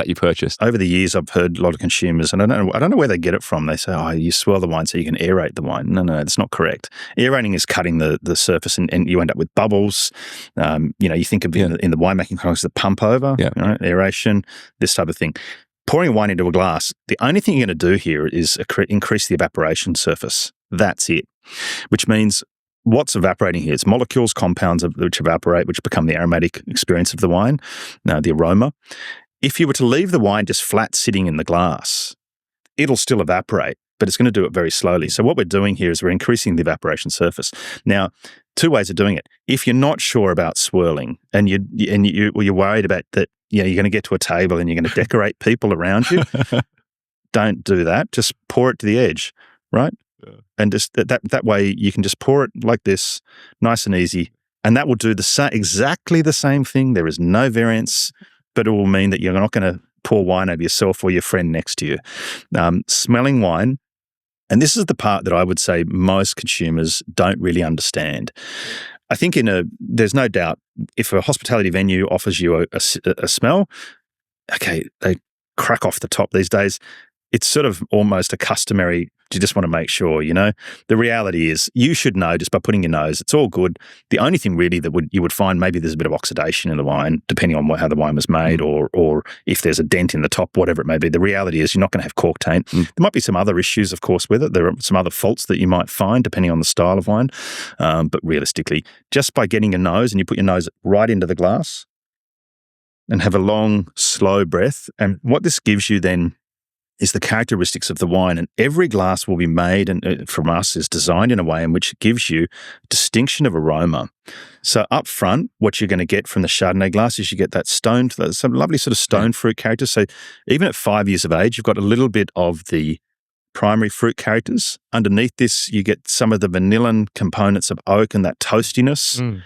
you purchased? Over the years, I've heard a lot of consumers, and I don't know where they get it from. They say, "Oh, you swirl the wine so you can aerate the wine." No, that's not correct. Aerating is cutting the surface, and you end up with bubbles. You think of in the winemaking context, the pump over, aeration, this type of thing. Pouring wine into a glass, the only thing you're going to do here is increase the evaporation surface. That's it. Which means what's evaporating here? It's molecules, compounds which evaporate, which become the aromatic experience of the wine, the aroma. If you were to leave the wine just flat sitting in the glass, it'll still evaporate, but it's going to do it very slowly. So what we're doing here is we're increasing the evaporation surface. Now, 2 ways of doing it. If you're not sure about swirling and you're worried about that, you're going to get to a table and you're going to decorate people around you, don't do that. Just pour it to the edge, right? Yeah. And just that way you can just pour it like this, nice and easy, and that will do exactly the same thing. There is no variance, but it will mean that you're not going to pour wine over yourself or your friend next to you. Smelling wine, and this is the part that I would say most consumers don't really understand. I think there's no doubt if a hospitality venue offers you a smell, okay, they crack off the top these days. It's sort of almost a customary, you just want to make sure, The reality is you should know just by putting your nose, it's all good. The only thing really that you would find, maybe there's a bit of oxidation in the wine, depending on how the wine was made, or if there's a dent in the top, whatever it may be. The reality is you're not going to have cork taint. There might be some other issues, of course, with it. There are some other faults that you might find depending on the style of wine. But realistically, just by getting your nose, and you put your nose right into the glass and have a long, slow breath, and what this gives you then is the characteristics of the wine, and every glass will be made and from us is designed in a way in which it gives you distinction of aroma. So up front, what you're going to get from the Chardonnay glass is you get that some lovely sort of stone fruit character. So even at 5 years of age, you've got a little bit of the primary fruit characters. Underneath this, you get some of the vanillin components of oak and that toastiness.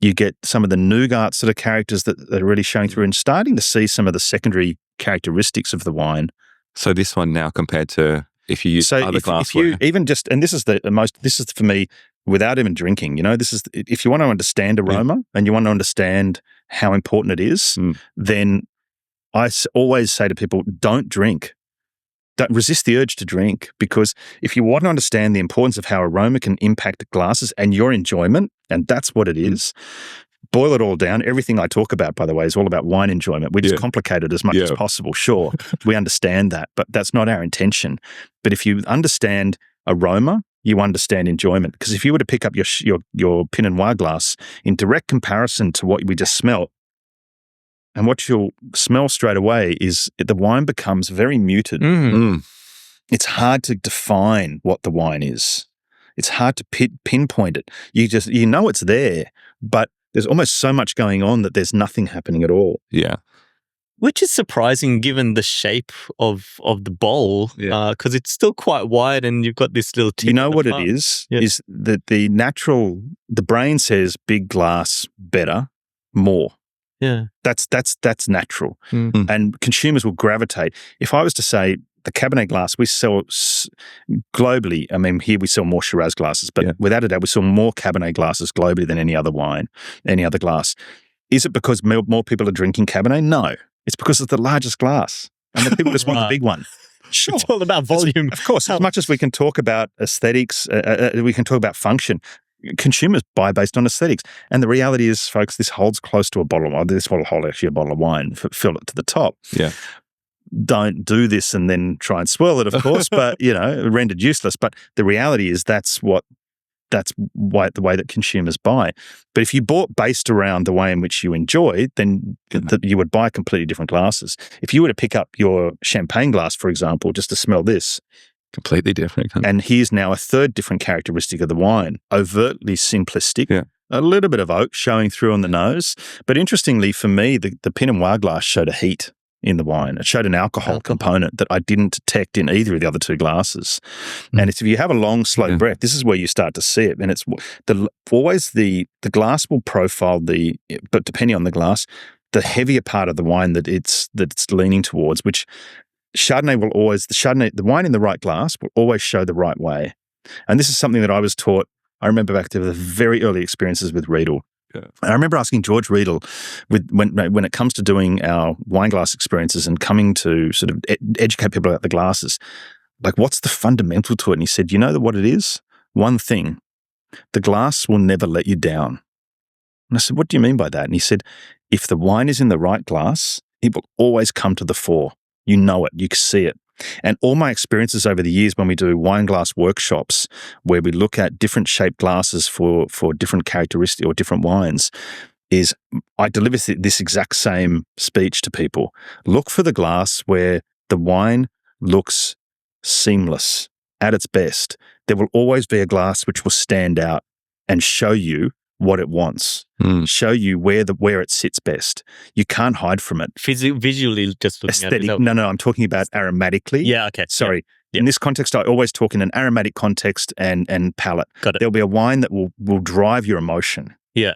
You get some of the nougat sort of characters that are really showing through, and starting to see some of the secondary characteristics of the wine. So this one now compared to if you use other glassware. If you even just, and this is for me, without even drinking, if you want to understand aroma and you want to understand how important it is, then I always say to people, don't drink. Don't resist the urge to drink, because if you want to understand the importance of how aroma can impact glasses and your enjoyment, and that's what it is, boil it all down. Everything I talk about, by the way, is all about wine enjoyment. We just complicate it as much as possible. Sure, we understand that, but that's not our intention. But if you understand aroma, you understand enjoyment. Because if you were to pick up your Pinot Noir glass in direct comparison to what we just smelt, and what you'll smell straight away is the wine becomes very muted. It's hard to define what the wine is. It's hard to pinpoint it. You know it's there, but there's almost so much going on that there's nothing happening at all. Yeah. Which is surprising given the shape of the bowl, because it's still quite wide and you've got this little tip. You know what it is? Yeah. Is that the brain says big glass, better, more. Yeah. That's natural. And consumers will gravitate. If I was to say, the Cabernet glass, we sell globally. I mean, here we sell more Shiraz glasses, but without a doubt, we sell more Cabernet glasses globally than any other wine, any other glass. Is it because more people are drinking Cabernet? No. It's because it's the largest glass, and the people just want the big one. Sure. It's all about volume. Of course, as much as we can talk about aesthetics, we can talk about function. Consumers buy based on aesthetics. And the reality is, folks, this holds close to a bottle of wine. This will hold actually a bottle of wine, fill it to the top. Yeah. Don't do this and then try and swirl it, of course, but, rendered useless. But the reality is that's why the way that consumers buy. But if you bought based around the way in which you enjoy, then you would buy completely different glasses. If you were to pick up your champagne glass, for example, just to smell this, completely different. And here's now a third different characteristic of the wine, overtly simplistic, a little bit of oak showing through on the nose. But interestingly for me, the Pinot Noir glass showed a heat in the wine. It showed an alcohol component that I didn't detect in either of the other two glasses. And if you have a long, slow breath, this is where you start to see it. And it's always the glass will profile but depending on the glass, the heavier part of the wine that it's leaning towards, which the wine in the right glass will always show the right way. And this is something that I was taught. I remember back to the very early experiences with Riedel. Yeah. And I remember asking George Riedel when it comes to doing our wine glass experiences and coming to sort of educate people about the glasses, like what's the fundamental to it? And he said, you know what it is? One thing, the glass will never let you down. And I said, what do you mean by that? And he said, if the wine is in the right glass, it will always come to the fore. You know it, you can see it. And all my experiences over the years when we do wine glass workshops where we look at different shaped glasses for different characteristics or different wines is I deliver this exact same speech to people. Look for the glass where the wine looks seamless at its best. There will always be a glass which will stand out and show you what it wants, show you where it sits best. You can't hide from it. Visually, just looking aesthetic. At it. No, I'm talking about aromatically. Yeah, okay. Sorry. Yeah. In this context, I always talk in an aromatic context and palate. Got it. There'll be a wine that will drive your emotion. Yeah.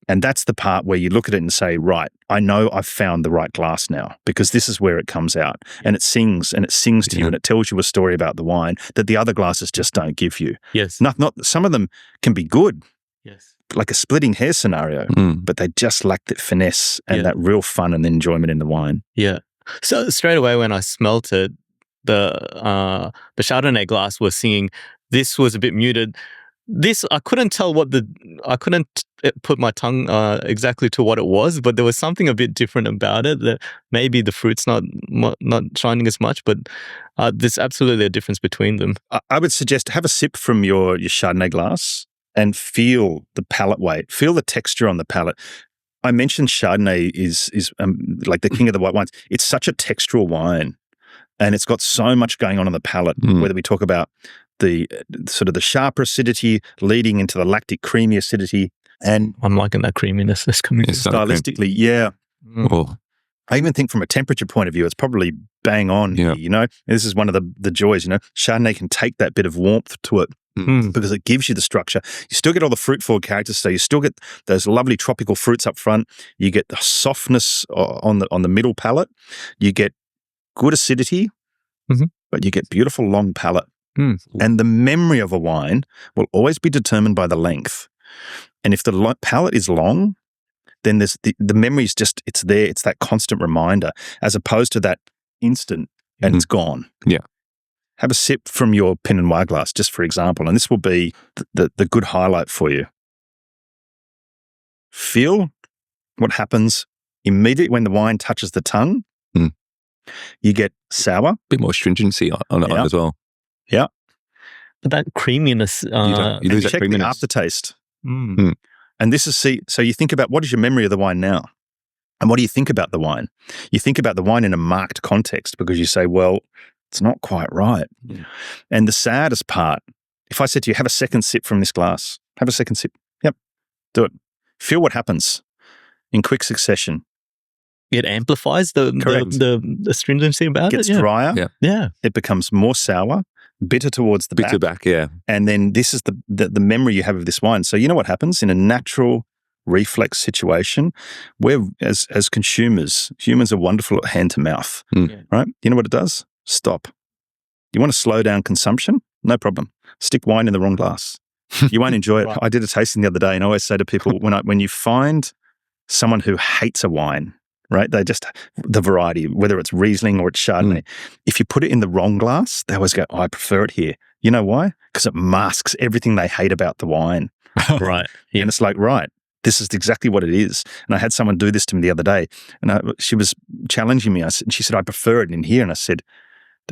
And that's the part where you look at it and say, right, I know I've found the right glass now because this is where it comes out. And it sings to you and it tells you a story about the wine that the other glasses just don't give you. Yes. Not some of them can be good. Yes. Like a splitting hair scenario, but they just lack that finesse and that real fun and enjoyment in the wine. Yeah. So straight away when I smelt it, the Chardonnay glass was singing. This was a bit muted. This I couldn't tell I couldn't put my tongue exactly to what it was, but there was something a bit different about it. That maybe the fruit's not shining as much, but there's absolutely a difference between them. I would suggest have a sip from your Chardonnay glass and feel the palate weight, feel the texture on the palate. I mentioned Chardonnay is like the king of the white wines. It's such a textural wine, and it's got so much going on the palate. Whether we talk about the sort of the sharp acidity leading into the lactic creamy acidity, and I'm liking that creaminess that's coming stylistically. Yeah. Oh. I even think from a temperature point of view, it's probably bang on. Yeah. Here, this is one of the joys. Chardonnay can take that bit of warmth to it. Because it gives you the structure. You still get all the fruit forward characters, so you still get those lovely tropical fruits up front. You get the softness on the middle palate. You get good acidity, but you get beautiful long palate. And the memory of a wine will always be determined by the length. And if the palate is long, then there's the memory is just, it's there. It's that constant reminder as opposed to that instant and it's gone. Yeah. Have a sip from your Pinot Noir glass, just for example, and this will be the good highlight for you. Feel what happens immediately when the wine touches the tongue. You get sour. A bit more stringency on it as well. Yeah. But that creaminess. You lose that check creaminess. the aftertaste. And this is, so you think about what is your memory of the wine now? And what do you think about the wine? You think about the wine in a marked context because you say, well, it's not quite right. Yeah. And the saddest part, if I said to you, have a second sip from this glass, have a second sip. Yep, do it. Feel what happens in quick succession. It amplifies the stringency about it. Gets drier. Yeah. It becomes more sour, bitter towards the back. Bitter back, yeah. And then this is the memory you have of this wine. So you know what happens in a natural reflex situation where as consumers, humans are wonderful at hand to mouth, right? You know what it does? Stop. You want to slow down consumption? No problem. Stick wine in the wrong glass. You won't enjoy it. Right. I did a tasting the other day and I always say to people, when you find someone who hates a wine, right? The variety, whether it's Riesling or it's Chardonnay. If you put it in the wrong glass, they always go, oh, I prefer it here. You know why? Because it masks everything they hate about the wine. Right. Yeah. And it's like, right, this is exactly what it is. And I had someone do this to me the other day, and she was challenging me. She said, I prefer it in here. And I said,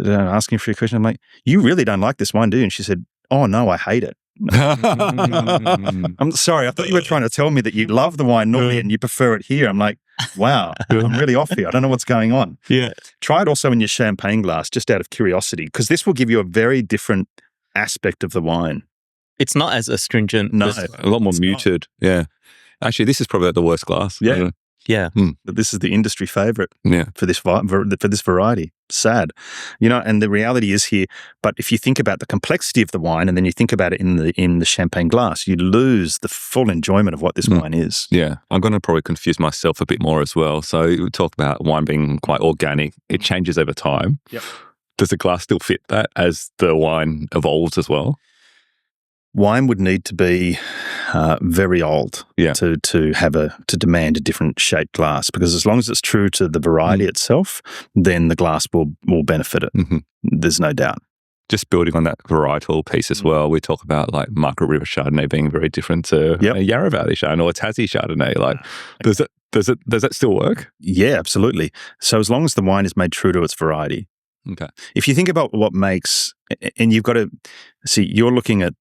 asking for your question, I'm like, you really don't like this wine, do you? And she said, oh, no, I hate it. I'm sorry, I thought you were trying to tell me that you love the wine normally and you prefer it here. I'm like, wow, I'm really off here. I don't know what's going on. Yeah. Try it also in your champagne glass, just out of curiosity, because this will give you a very different aspect of the wine. It's not as astringent. No, a lot more muted. Not. Yeah. Actually, this is probably the worst glass. Yeah. Yeah. But this is the industry favorite for this variety. Sad. And the reality is here, but if you think about the complexity of the wine and then you think about it in the champagne glass, you lose the full enjoyment of what this wine is. Yeah. I'm going to probably confuse myself a bit more as well. So we talk about wine being quite organic. It changes over time. Yep. Does the glass still fit that as the wine evolves as well? Wine would need to be very old to demand a different shaped glass, because as long as it's true to the variety itself, then the glass will benefit it. Mm-hmm. There's no doubt. Just building on that varietal piece as well, we talk about like Margaret River Chardonnay being very different to a Yarra Valley Chardonnay or a Tassie Chardonnay. Like, does that still work? Yeah, absolutely. So as long as the wine is made true to its variety. Okay. If you think about what makes, and you've got to see, you're looking at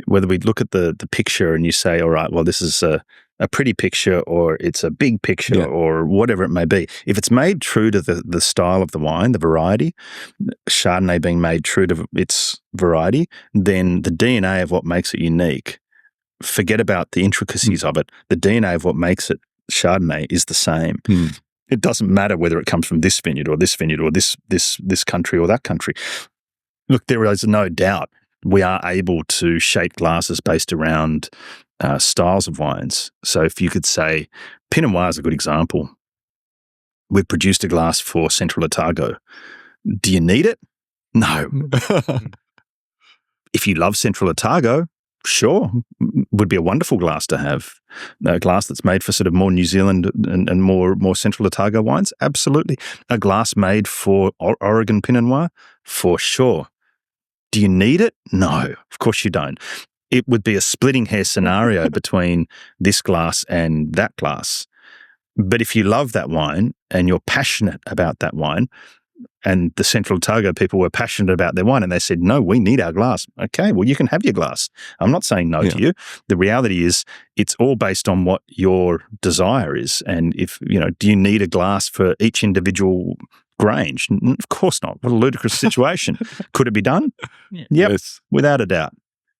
whether we look at the picture and you say, all right, well, this is a pretty picture or it's a big picture or whatever it may be. If it's made true to the style of the wine, the variety, Chardonnay being made true to its variety, then the DNA of what makes it unique, forget about the intricacies of it. The DNA of what makes it Chardonnay is the same. It doesn't matter whether it comes from this vineyard or this vineyard or this country or that country. Look, there is no doubt we are able to shape glasses based around styles of wines. So if you could say, Pinot Noir is a good example. We've produced a glass for Central Otago. Do you need it? No. If you love Central Otago, sure, would be a wonderful glass to have. A glass that's made for sort of more New Zealand and more Central Otago wines, absolutely. A glass made for Oregon Pinot Noir, for sure. Do you need it? No, of course you don't. It would be a splitting hair scenario between this glass and that glass. But if you love that wine and you're passionate about that wine, and the Central Otago people were passionate about their wine and they said, no, we need our glass. Okay, well, you can have your glass. I'm not saying no to you. The reality is it's all based on what your desire is. And if, do you need a glass for each individual Grange? Of course not. What a ludicrous situation. Could it be done? Yep, yes. Without a doubt.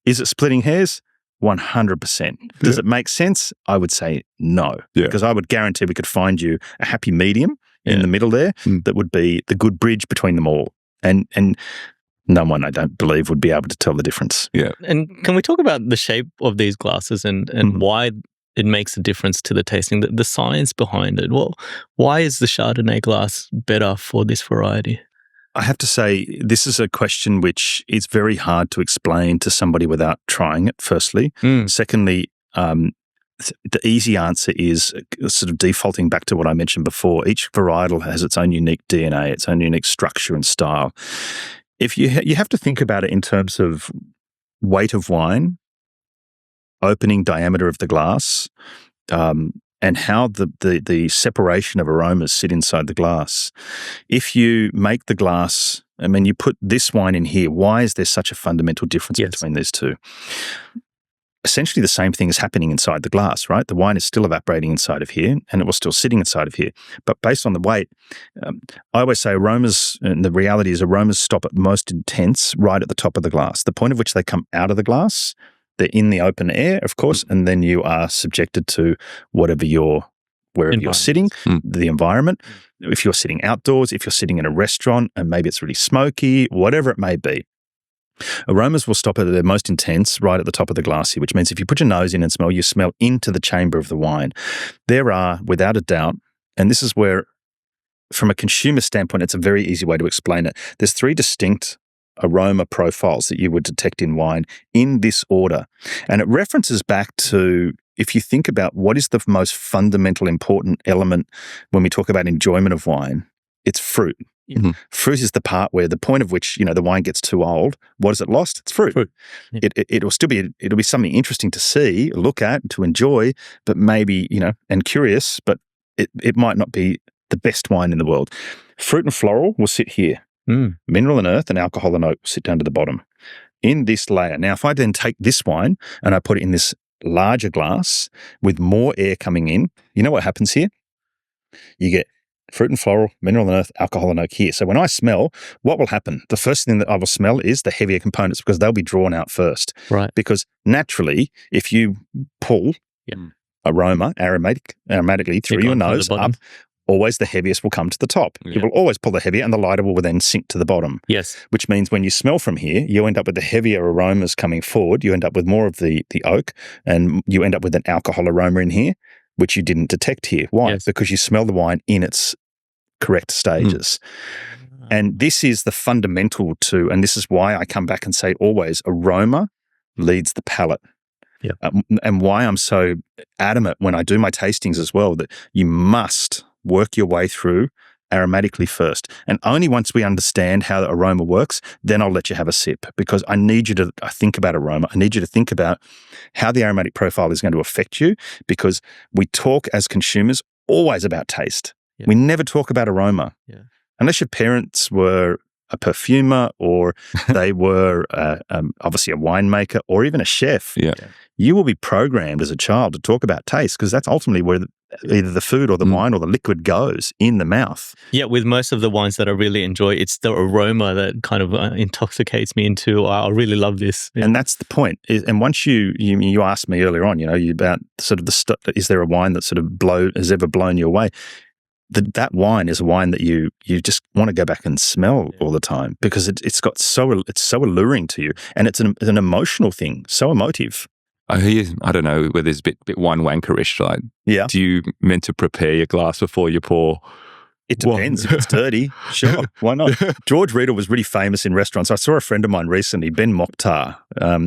Is it splitting hairs? 100%. Does it make sense? I would say no. Because I would guarantee we could find you a happy medium in the middle there that would be the good bridge between them all. And no one, I don't believe, would be able to tell the difference. Yeah. And can we talk about the shape of these glasses and why it makes a difference to the tasting, the science behind it? Well, why is the Chardonnay glass better for this variety? I have to say, this is a question which is very hard to explain to somebody without trying it, firstly. Secondly, the easy answer is sort of defaulting back to what I mentioned before. Each varietal has its own unique DNA, its own unique structure and style. If you have to think about it in terms of weight of wine, opening diameter of the glass, and how the separation of aromas sit inside the glass. If you make the glass, you put this wine in here, why is there such a fundamental difference between these two? Essentially the same thing is happening inside the glass, right? The wine is still evaporating inside of here and it was still sitting inside of here. But based on the weight, I always say aromas, and the reality is aromas stop at most intense right at the top of the glass. The point at which they come out of the glass, they're in the open air, of course, and then you are subjected to wherever you're sitting, the environment. If you're sitting outdoors, if you're sitting in a restaurant and maybe it's really smoky, whatever it may be. Aromas will stop at their most intense right at the top of the glass here, which means if you put your nose in and smell, you smell into the chamber of the wine. There are, without a doubt, and this is where, from a consumer standpoint, it's a very easy way to explain it. There's 3 distinct aroma profiles that you would detect in wine in this order. And it references back to if you think about what is the most fundamental important element when we talk about enjoyment of wine, it's fruit. Yeah. Fruit is the part where the point of which, the wine gets too old. What has it lost? It's fruit. Yeah. It'll be something interesting to see, look at, to enjoy, but maybe, and curious, but it might not be the best wine in the world. Fruit and floral will sit here. Mineral and earth and alcohol and oak will sit down to the bottom in this layer. Now, if I then take this wine and I put it in this larger glass with more air coming in, you know what happens here? You get fruit and floral, mineral and earth, alcohol and oak here. So when I smell, what will happen? The first thing that I will smell is the heavier components because they'll be drawn out first. Right. Because naturally, if you pull aroma aromatically through your nose up, always the heaviest will come to the top. Yeah. You will always pull the heavier and the lighter will then sink to the bottom. Yes. Which means when you smell from here, you end up with the heavier aromas coming forward. You end up with more of the oak and you end up with an alcohol aroma in here, which you didn't detect here. Why? Yes. Because you smell the wine in its correct stages. And this is the fundamental to, and this is why I come back and say always, aroma leads the palate. Yeah. And why I'm so adamant when I do my tastings as well, that you must work your way through aromatically first. And only once we understand how the aroma works, then I'll let you have a sip because I need you to think about aroma. I need you to think about how the aromatic profile is going to affect you because we talk as consumers always about taste. Yeah. We never talk about aroma. Yeah. Unless your parents were a perfumer or they were obviously a winemaker or even a chef. Yeah. You will be programmed as a child to talk about taste because that's ultimately where either the food or the wine or the liquid goes in the mouth. Yeah, with most of the wines that I really enjoy, it's the aroma that kind of intoxicates me into, I really love this. Yeah. And that's the point. And once you asked me earlier on, about sort of is there a wine that sort of has ever blown you away? That wine is a wine that you just want to go back and smell all the time because it's so alluring to you, and it's an emotional thing, so emotive. I hear you, I don't know whether it's a bit wine wankerish, right? Yeah. Do you meant to prepare your glass before you pour? It depends. If it's dirty, sure, why not? George Riedel was really famous in restaurants. I saw a friend of mine recently, Ben Mokhtar,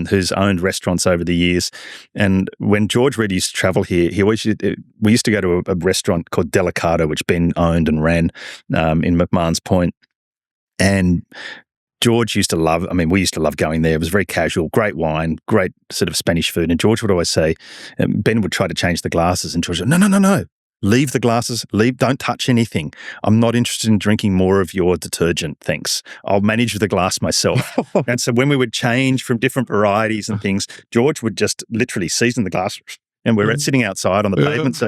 who's owned restaurants over the years. And when George Riedel used to travel here, we used to go to a restaurant called Delicato, which Ben owned and ran in McMahon's Point. And George used to love, we used to love going there. It was very casual, great wine, great sort of Spanish food. And George would always say, Ben would try to change the glasses and George would say, no. Leave the glasses, don't touch anything. I'm not interested in drinking more of your detergent, thanks. I'll manage the glass myself. And so when we would change from different varieties and things, George would just literally season the glass and we're sitting outside on the pavement, so,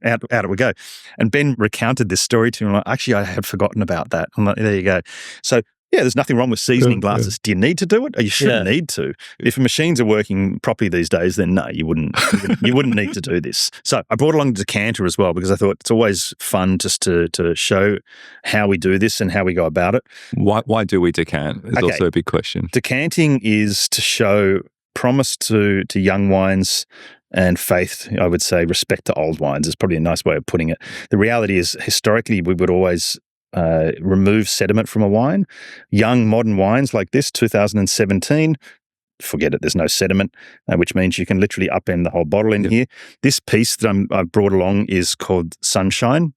out it would go. And Ben recounted this story to me. Like, actually, I had forgotten about that. I'm like, there you go. So, yeah, there's nothing wrong with seasoning glasses. Do you need to do it? Or you shouldn't need to. If machines are working properly these days, then no, you wouldn't. You wouldn't need to do this. So I brought along a decanter as well because I thought it's always fun just to show how we do this and how we go about it. Why do we decant? Is also a big question. Decanting is to show promise to young wines and faith, I would say, respect to old wines is probably a nice way of putting it. The reality is historically we would always remove sediment from a wine. Young modern wines like this, 2017, forget it, there's no sediment, which means you can literally upend the whole bottle in here. This piece that I've brought along is called Sunshine.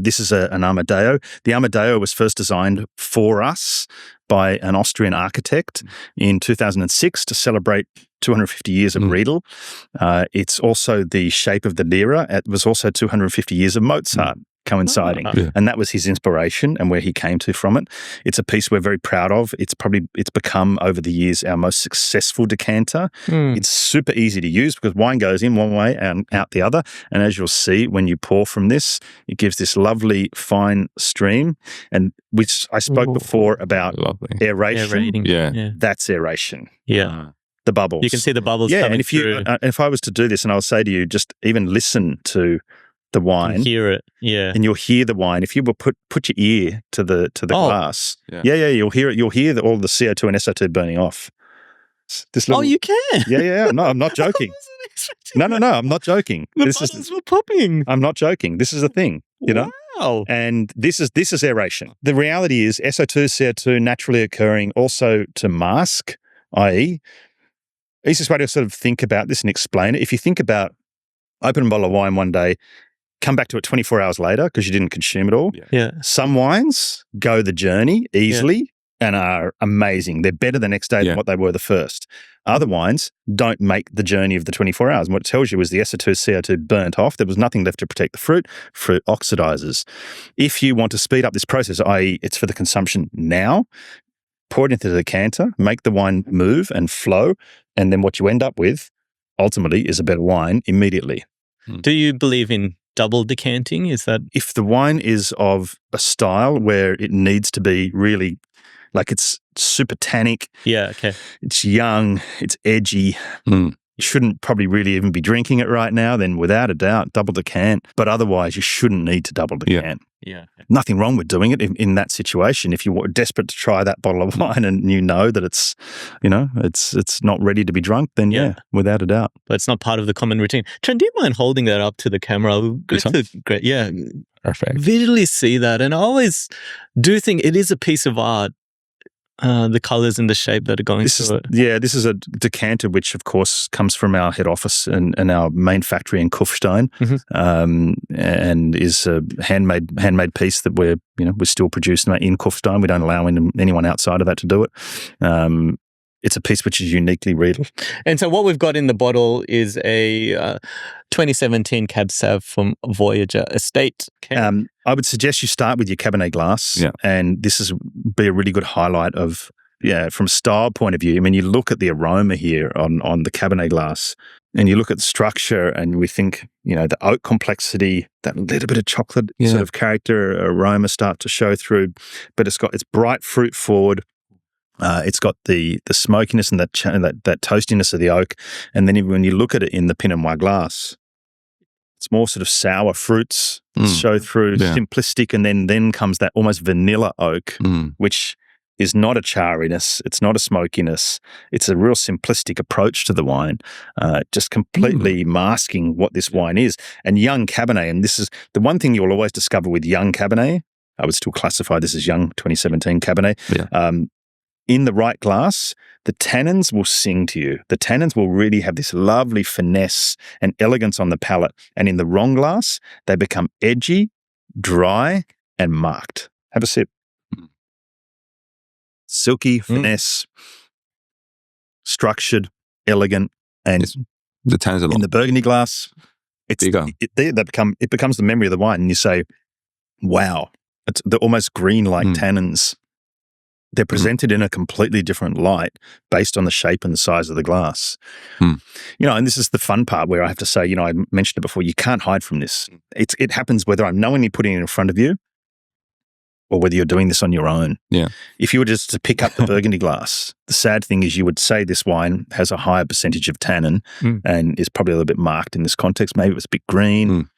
This is an Amadeo. The Amadeo was first designed for us by an Austrian architect in 2006 to celebrate 250 years of Riedel. It's also the shape of the lira. It was also 250 years of Mozart coinciding. And that was his inspiration and where he came to from it. It's a piece we're very proud of. It's become over the years our most successful decanter. It's super easy to use because wine goes in one way and out the other. And as you'll see, when you pour from this, it gives this lovely fine stream. And which I spoke before about aeration. Yeah. That's aeration. Yeah. The bubbles. You can see the bubbles coming through. If I was to do this and I'll say to you, just even listen to the wine. You hear it, and you'll hear the wine. If you will put your ear to the glass, you'll hear it. You'll hear all the CO2 and SO2 burning off. You can. Yeah. No, I'm not joking. No, I'm not joking. The bubbles were popping. I'm not joking. This is a thing. You know. Wow. And this is aeration. The reality is SO2, CO2 naturally occurring also to mask, i.e., easiest way to sort of think about this and explain it, if you think about open a bottle of wine one day, come back to it 24 hours later because you didn't consume it all. Yeah. Some wines go the journey easily and are amazing. They're better the next day than what they were the first. Other wines don't make the journey of the 24 hours. And what it tells you is the CO2 burnt off. There was nothing left to protect the fruit. Fruit oxidizes. If you want to speed up this process, i.e. it's for the consumption now, pour it into the decanter, make the wine move and flow, and then what you end up with ultimately is a better wine immediately. Do you believe in double decanting? Is that if the wine is of a style where it needs to be really like it's super tannic, it's young, it's edgy, you shouldn't probably really even be drinking it right now, then without a doubt, double decant. But otherwise, you shouldn't need to double decant. Yeah. Nothing wrong with doing it in that situation. If you're desperate to try that bottle of wine and you know that it's, it's not ready to be drunk, then without a doubt. But it's not part of the common routine. Trent, do you mind holding that up to the camera? Great. Yeah. Perfect. Visually see that. And I always do think it is a piece of art. The colours and the shape that are going through it. Yeah, this is a decanter, which of course comes from our head office and our main factory in Kufstein, and is a handmade piece that we're still producing in Kufstein. We don't allow anyone outside of that to do it. It's a piece which is uniquely Riedel. And so what we've got in the bottle is a 2017 Cab Sav from Voyager Estate. I would suggest you start with your Cabernet glass, and this be a really good highlight of, from a style point of view. I mean, you look at the aroma here on the Cabernet glass, and you look at the structure, and we think, the oak complexity, that little bit of chocolate sort of character, aroma start to show through, but it's bright fruit forward. It's got the smokiness and that toastiness of the oak, and then when you look at it in the Pinot Noir glass, it's more sort of sour fruits show through, simplistic, and then comes that almost vanilla oak, which is not a charriness, it's not a smokiness, it's a real simplistic approach to the wine, just completely masking what this wine is. And young Cabernet, and this is the one thing you'll always discover with young Cabernet, I would still classify this as young 2017 Cabernet, in the right glass, the tannins will sing to you. The tannins will really have this lovely finesse and elegance on the palate. And in the wrong glass, they become edgy, dry, and marked. Have a sip. Silky, finesse, structured, elegant, and the tannins are in the Burgundy glass, bigger. It becomes the memory of the wine, and you say, "Wow!" They're almost green-like tannins. They're presented in a completely different light based on the shape and the size of the glass. And this is the fun part where I have to say, I mentioned it before, you can't hide from this. It happens whether I'm knowingly putting it in front of you or whether you're doing this on your own. Yeah. If you were just to pick up the Burgundy glass, the sad thing is you would say this wine has a higher percentage of tannin and is probably a little bit marked in this context. Maybe it was a bit green.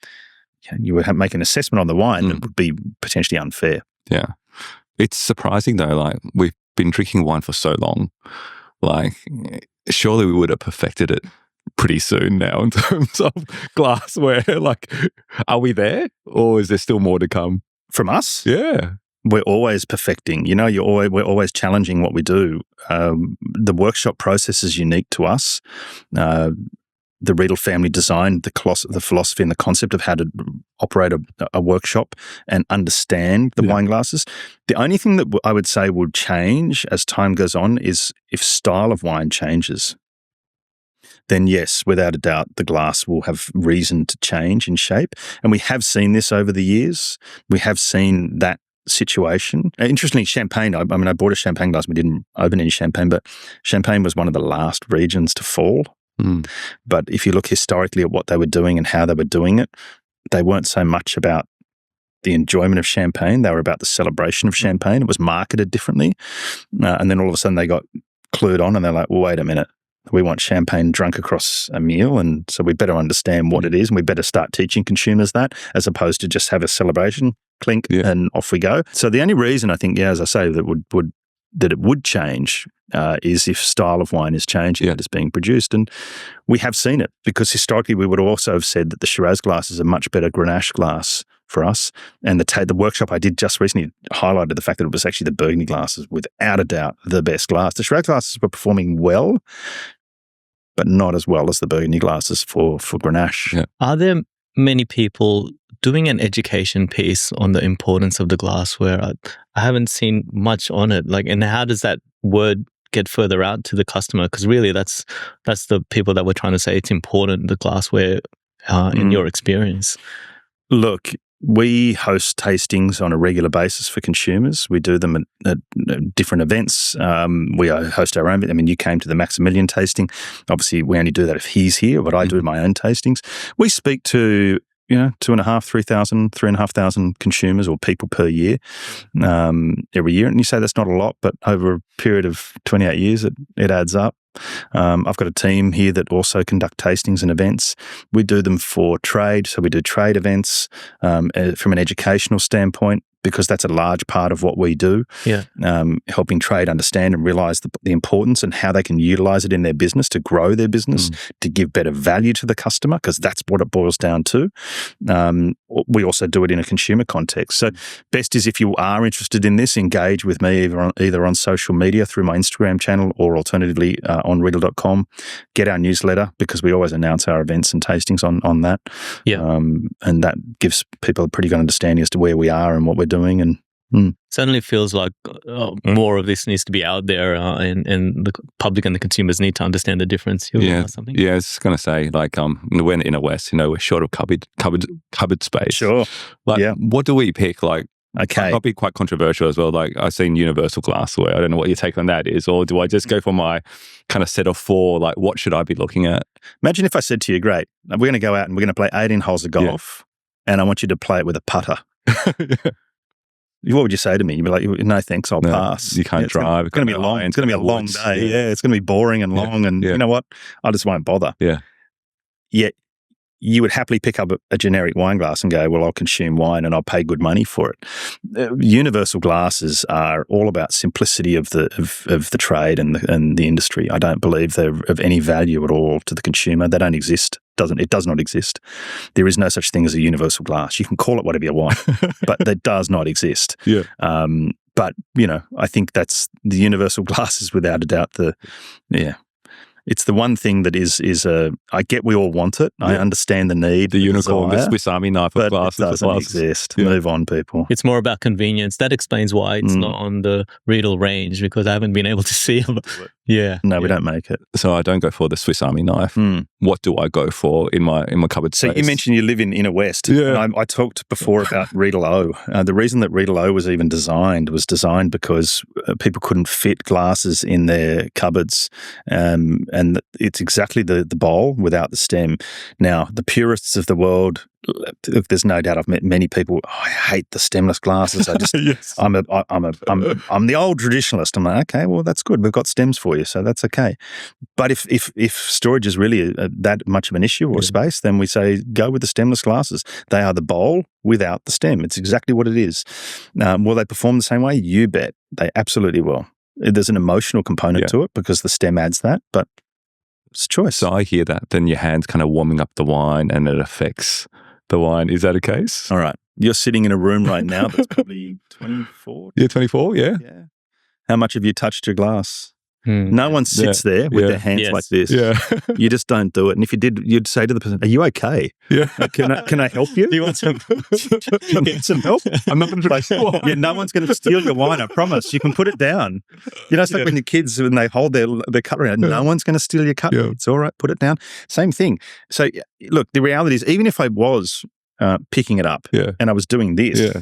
You would make an assessment on the wine that would be potentially unfair. Yeah. It's surprising though, like we've been drinking wine for so long, like surely we would have perfected it pretty soon now in terms of glassware. Like, are we there or is there still more to come? From us? Yeah. We're always perfecting. We're always challenging what we do. The workshop process is unique to us. The Riedel family designed the philosophy and the concept of how to operate a workshop and understand the wine glasses. The only thing that I would say will change as time goes on is if style of wine changes. Then yes, without a doubt, the glass will have reason to change in shape. And we have seen this over the years. We have seen that situation. Interestingly, Champagne, I bought a Champagne glass. We didn't open any Champagne, but Champagne was one of the last regions to fall. But if you look historically at what they were doing and how they were doing it, they weren't so much about the enjoyment of Champagne. They were about the celebration of Champagne. It was marketed differently. And then all of a sudden they got clued on and they're like, well, wait a minute. We want Champagne drunk across a meal, and so we better understand what it is, and we better start teaching consumers that as opposed to just have a celebration, clink, and off we go. So the only reason I think, as I say, that it would change is if style of wine is changing that is being produced. And we have seen it because historically we would also have said that the Shiraz glass is a much better Grenache glass for us. And the workshop I did just recently highlighted the fact that it was actually the Burgundy glasses, without a doubt, the best glass. The Shiraz glasses were performing well, but not as well as the Burgundy glasses for Grenache. Yeah. Are there many people doing an education piece on the importance of the glassware? I haven't seen much on it. And how does that word get further out to the customer? Because really, that's the people that we're trying to say it's important, the glassware, in your experience. Look, we host tastings on a regular basis for consumers. We do them at different events. We host our own. I mean, you came to the Semillon tasting. Obviously, we only do that if he's here, but I do my own tastings. We speak to 2,500, 3,500 consumers or people per year, every year. And you say that's not a lot, but over a period of 28 years, it adds up. I've got a team here that also conduct tastings and events. We do them for trade, so we do trade events from an educational standpoint, because that's a large part of what we do. Yeah, helping trade understand and realise the importance and how they can utilise it in their business to grow their business, to give better value to the customer, because that's what it boils down to. We also do it in a consumer context. So best is, if you are interested in this, engage with me either on social media through my Instagram channel, or alternatively on Riedel.com. Get our newsletter, because we always announce our events and tastings on that. Yeah. And that gives people a pretty good understanding as to where we are and what we're doing. And certainly feels like more of this needs to be out there, and the public and the consumers need to understand the difference. Something? Yeah, I was going to say, we're in the inner west, we're short of cupboard space. Sure. What do we pick? Okay. I'll be quite controversial as well. I've seen universal glassware. I don't know what your take on that is. Or do I just go for my kind of set of 4? What should I be looking at? Imagine if I said to you, great, we're going to go out and we're going to play 18 holes of golf, and I want you to play it with a putter. What would you say to me? You'd be like, no, thanks, I'll pass. You can't drive. It's going to be long. It's going to be a long day. Yeah, it's going to be boring and long. And you know what? I just won't bother. Yeah. Yet you would happily pick up a generic wine glass and go, well, I'll consume wine and I'll pay good money for it. Universal glasses are all about simplicity of the trade and the industry. I don't believe they're of any value at all to the consumer. They don't exist. It does not exist. There is no such thing as a universal glass. You can call it whatever you want, but that does not exist. Yeah. But I think that's the universal glasses, without a doubt. It's the one thing that is I get we all want it. Yeah. I understand the need. The unicorn, the Swiss Army knife of glasses. It doesn't exist. Yeah. Move on, people. It's more about convenience. That explains why it's not on the Riedel range, because I haven't been able to see them. Yeah. No, we don't make it. So I don't go for the Swiss Army knife. What do I go for in my cupboard space? So you mentioned you live in Inner West. Yeah. And I talked before about Riedel O. The reason that Riedel O was even designed because people couldn't fit glasses in their cupboards, and it's exactly the bowl without the stem. Now, the purists of the world, there's no doubt I've met many people. I hate the stemless glasses. I just, yes. I'm the old traditionalist. I'm like, okay, well, that's good. We've got stems for you, so that's okay. But if storage is really that much of an issue or space, then we say go with the stemless glasses. They are the bowl without the stem. It's exactly what it is. Will they perform the same way? You bet. They absolutely will. There's an emotional component to it because the stem adds that, but it's a choice. So I hear that. Then your hand's kind of warming up the wine and it affects the wine. Is that a case? All right. You're sitting in a room right now that's probably 24. Yeah, 24, yeah. How much have you touched your glass? No one sits there with their hands like this. Yeah. You just don't do it. And if you did, you'd say to the person, are you okay? Yeah. Can I help you? Do you want some? You need some help? I'm not going to play. Yeah, no one's going to steal your wine, I promise. You can put it down. It's like when your kids, when they hold their cutlery out, no one's going to steal your cutlery. It's all right, put it down. Same thing. So look, the reality is, even if I was picking it up and I was doing this,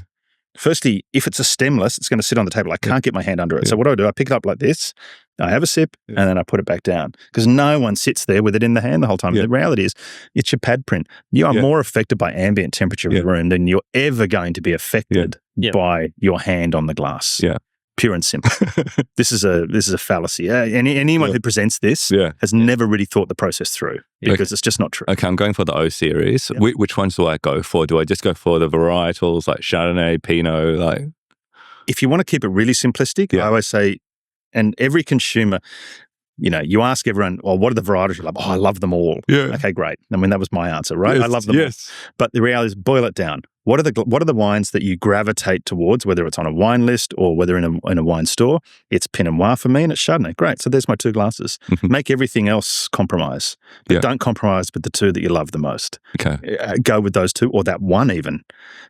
firstly, if it's a stemless, it's going to sit on the table. I can't get my hand under it. So what do? I pick it up like this, I have a sip, and then I put it back down. Because no one sits there with it in the hand the whole time. The reality is, it's your pad print. You are more affected by ambient temperature of the room than you're ever going to be affected by your hand on the glass. Yeah. Pure and simple. This is a fallacy. Anyone who presents this has never really thought the process through, because it's just not true. Okay, I'm going for the O series. Which ones do I go for? Do I just go for the varietals like Chardonnay, Pinot? If you want to keep it really simplistic, I always say, and every consumer, you ask everyone, what are the varietals you love? Oh, I love them all. Yeah. Okay, great. I mean, that was my answer, right? Yes, I love them all. But the reality is, boil it down. what are the wines that you gravitate towards, whether it's on a wine list or whether in a wine store? It's Pinot Noir for me and it's Chardonnay. Great. So there's my 2 glasses. Make everything else compromise. But don't compromise with the 2 that you love the most. Okay. Go with those 2 or that 1 even.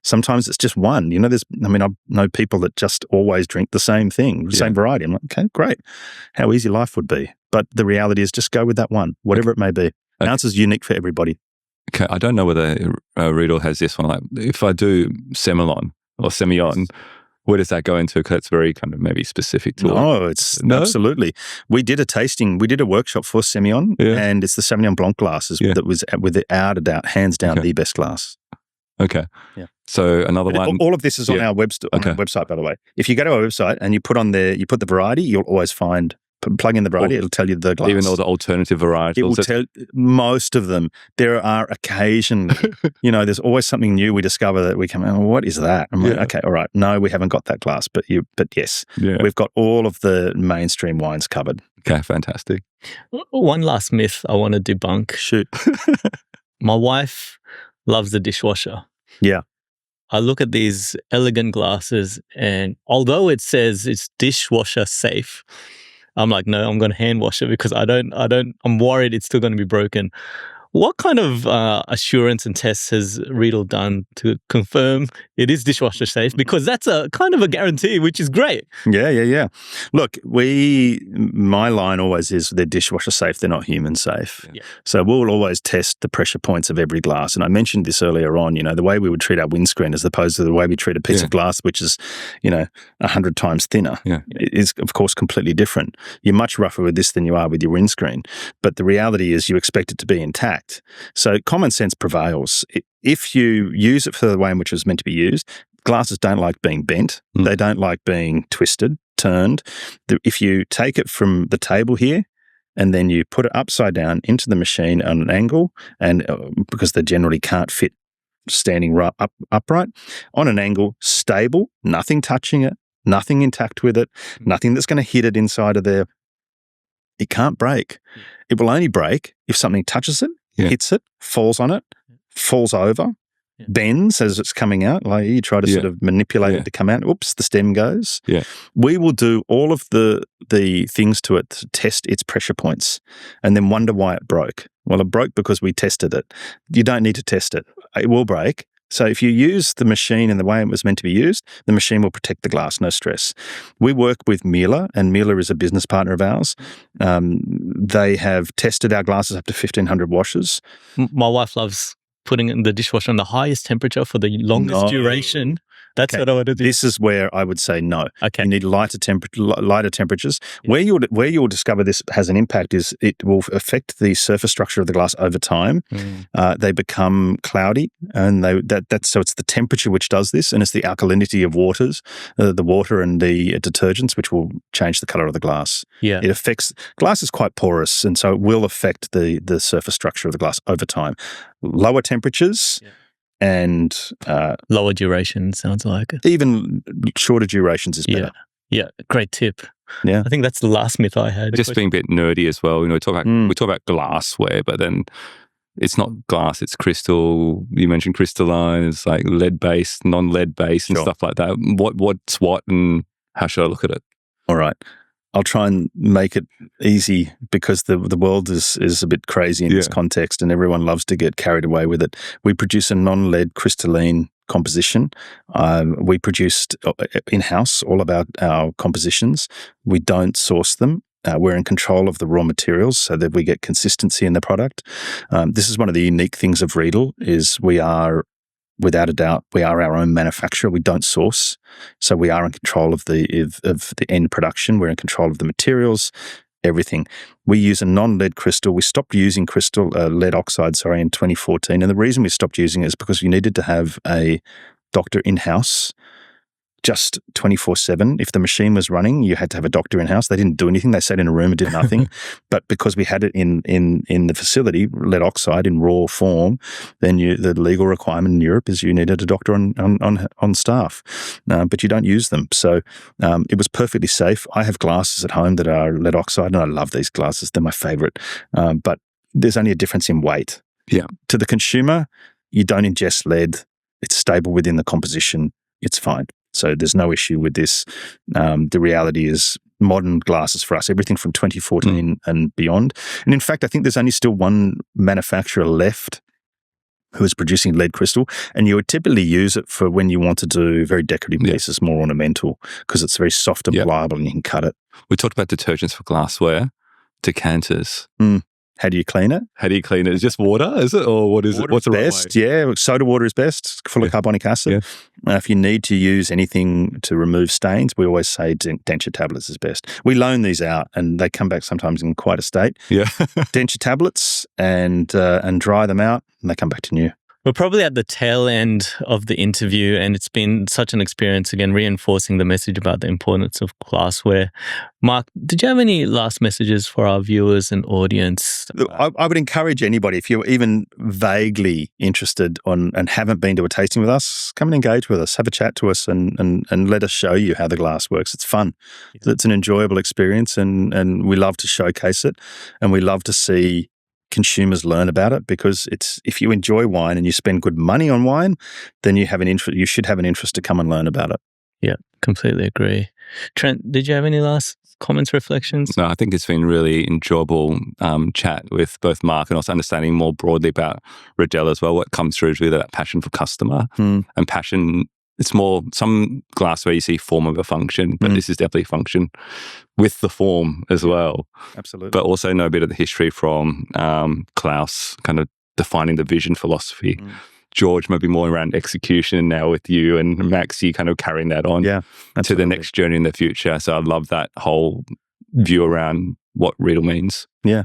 Sometimes it's just 1. I know people that just always drink the same thing, the same variety. I'm like, okay, great. How easy life would be. But the reality is just go with that 1, whatever it may be. An ounce is unique for everybody. Okay, I don't know whether Riedel has this one. Like, if I do Semillon or Semillon, where does that go into? Because it's very kind of maybe specific to absolutely. We did a tasting. We did a workshop for Semillon, and it's the Sauvignon Blanc glasses that was, without a doubt, hands down, the best glass. Okay. Yeah. So another one. All of this is on our website, by the way. If you go to our website and you put the variety, you'll always find. Plug in the variety, it'll tell you the glass. Even all the alternative varietals. It will tell most of them. There are occasionally, there's always something new we discover that we come, oh, what is that? I'm like, okay, all right. No, we haven't got that glass, but yes, we've got all of the mainstream wines covered. Okay, fantastic. One last myth I want to debunk. Shoot. My wife loves the dishwasher. Yeah. I look at these elegant glasses and although it says it's dishwasher safe, I'm like, no, I'm going to hand wash it because I'm worried it's still going to be broken. What kind of assurance and tests has Riedel done to confirm it is dishwasher safe? Because that's a kind of a guarantee, which is great. Yeah. Look, my line always is they're dishwasher safe, they're not human safe. Yeah. So we'll always test the pressure points of every glass. And I mentioned this earlier on, the way we would treat our windscreen as opposed to the way we treat a piece of glass, which is, 100 times thinner, is of course completely different. You're much rougher with this than you are with your windscreen. But the reality is you expect it to be intact. So common sense prevails. If you use it for the way in which it was meant to be used, glasses don't like being bent. They don't like being twisted, turned. If you take it from the table here and then you put it upside down into the machine on an angle, and because they generally can't fit standing upright, on an angle, stable, nothing touching it, nothing intact with it, nothing that's going to hit it inside of there, it can't break. It will only break if something touches it, hits it, falls on it, falls over, bends as it's coming out. Like you try to sort of manipulate it to come out. Oops, the stem goes. Yeah. We will do all of the things to it to test its pressure points and then wonder why it broke. Well, it broke because we tested it. You don't need to test it. It will break. So if you use the machine in the way it was meant to be used, the machine will protect the glass, no stress. We work with Miele, and Miele is a business partner of ours. They have tested our glasses up to 1,500 washes. My wife loves putting it in the dishwasher on the highest temperature for the longest duration. That's what I want to do. This is where I would say no. Okay. You need lighter temperatures. Yeah. Where you'll discover this has an impact is it will affect the surface structure of the glass over time. They become cloudy, and so it's the temperature which does this, and it's the alkalinity of the water and the detergents which will change the color of the glass. Yeah. It affects glass is quite porous, and so it will affect the surface structure of the glass over time. Lower temperatures. Yeah. And lower duration sounds like it. Even shorter durations is better. Yeah, great tip. Yeah, I think that's the last myth I had. Just being a bit nerdy as well. We talk about glassware, but then it's not glass; it's crystal. You mentioned crystalline. It's like lead based, non-lead based, and stuff like that. What's what, and how should I look at it? All right. I'll try and make it easy because the world is a bit crazy in this context and everyone loves to get carried away with it. We produce a non-lead crystalline composition. We produced in-house all of our compositions. We don't source them. We're in control of the raw materials so that we get consistency in the product. This is one of the unique things of Riedel is we are, without a doubt, we are our own manufacturer. We don't source. So we are in control of the end production. We're in control of the materials, everything. We use a non-lead crystal. We stopped using lead oxide, in 2014. And the reason we stopped using it is because you needed to have a doctor in-house just 24/7. If the machine was running, you had to have a doctor in-house. They didn't do anything. They sat in a room and did nothing. But because we had it in the facility, lead oxide in raw form, then the legal requirement in Europe is you needed a doctor on staff. But you don't use them. So it was perfectly safe. I have glasses at home that are lead oxide, and I love these glasses. They're my favorite. But there's only a difference in weight. Yeah. To the consumer, you don't ingest lead. it's stable within the composition, it's fine. So there's no issue with this. The reality is modern glasses for us, everything from 2014 and beyond. And in fact, I think there's only still one manufacturer left who is producing lead crystal, and you would typically use it for when you want to do very decorative pieces, more ornamental, because it's very soft and pliable and you can cut it. We talked about detergents for glassware, decanters. How do you clean it? How do you clean it? Is it just water, is it? Or what is Water it? What's the right best? way? Yeah, soda water is best, full of carbonic acid. If you need to use anything to remove stains, we always say denture tablets is best. We loan these out and they come back sometimes in quite a state. Yeah. Denture tablets and dry them out and they come back to new. We're probably at the tail end of the interview, and it's been such an experience, again, reinforcing the message about the importance of glassware. Mark, did you have any last messages for our viewers and audience? Look, I would encourage anybody, if you're even vaguely interested and haven't been to a tasting with us, come and engage with us, have a chat to us and let us show you how the glass works. It's fun. It's an enjoyable experience and we love to showcase it, and we love to see consumers learn about it, because if you enjoy wine and you spend good money on wine, then you should have an interest to come and learn about it. Yeah, completely agree. Trent, did you have any last comments, reflections? No, I think it's been really enjoyable chat with both Mark and also understanding more broadly about Riedel as well. What comes through is really that passion for customer and passion. It's more, some glassware you see form of a function, but this is definitely function with the form as well. Absolutely. But also know a bit of the history from Klaus, kind of defining the vision philosophy. George, maybe more around execution now with you, and Max, you kind of carrying that on to the next journey in the future. So I love that whole view around what Riedel means. Yeah.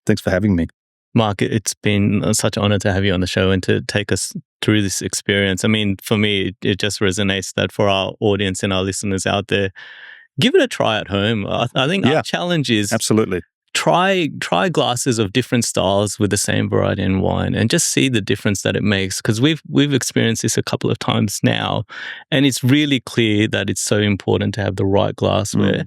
Thanks for having me. Mark, it's been such an honor to have you on the show and to take us through this experience. I mean, for me, it just resonates that for our audience and our listeners out there, give it a try at home. I think our challenge is absolutely try glasses of different styles with the same variety in wine and just see the difference that it makes. Because we've experienced this a couple of times now, and it's really clear that it's so important to have the right glassware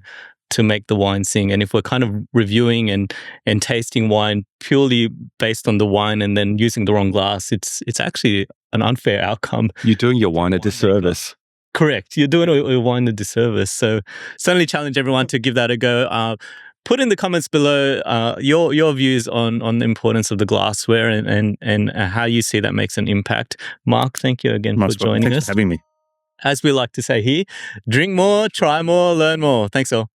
to make the wine sing. And if we're kind of reviewing and tasting wine purely based on the wine and then using the wrong glass, it's actually an unfair outcome. You're doing your wine a disservice. Correct. You're doing your wine a disservice. So certainly challenge everyone to give that a go. Put in the comments below your views on the importance of the glassware and how you see that makes an impact. Mark, thank you again for joining us. Thanks for having me. As we like to say here, drink more, try more, learn more. Thanks all.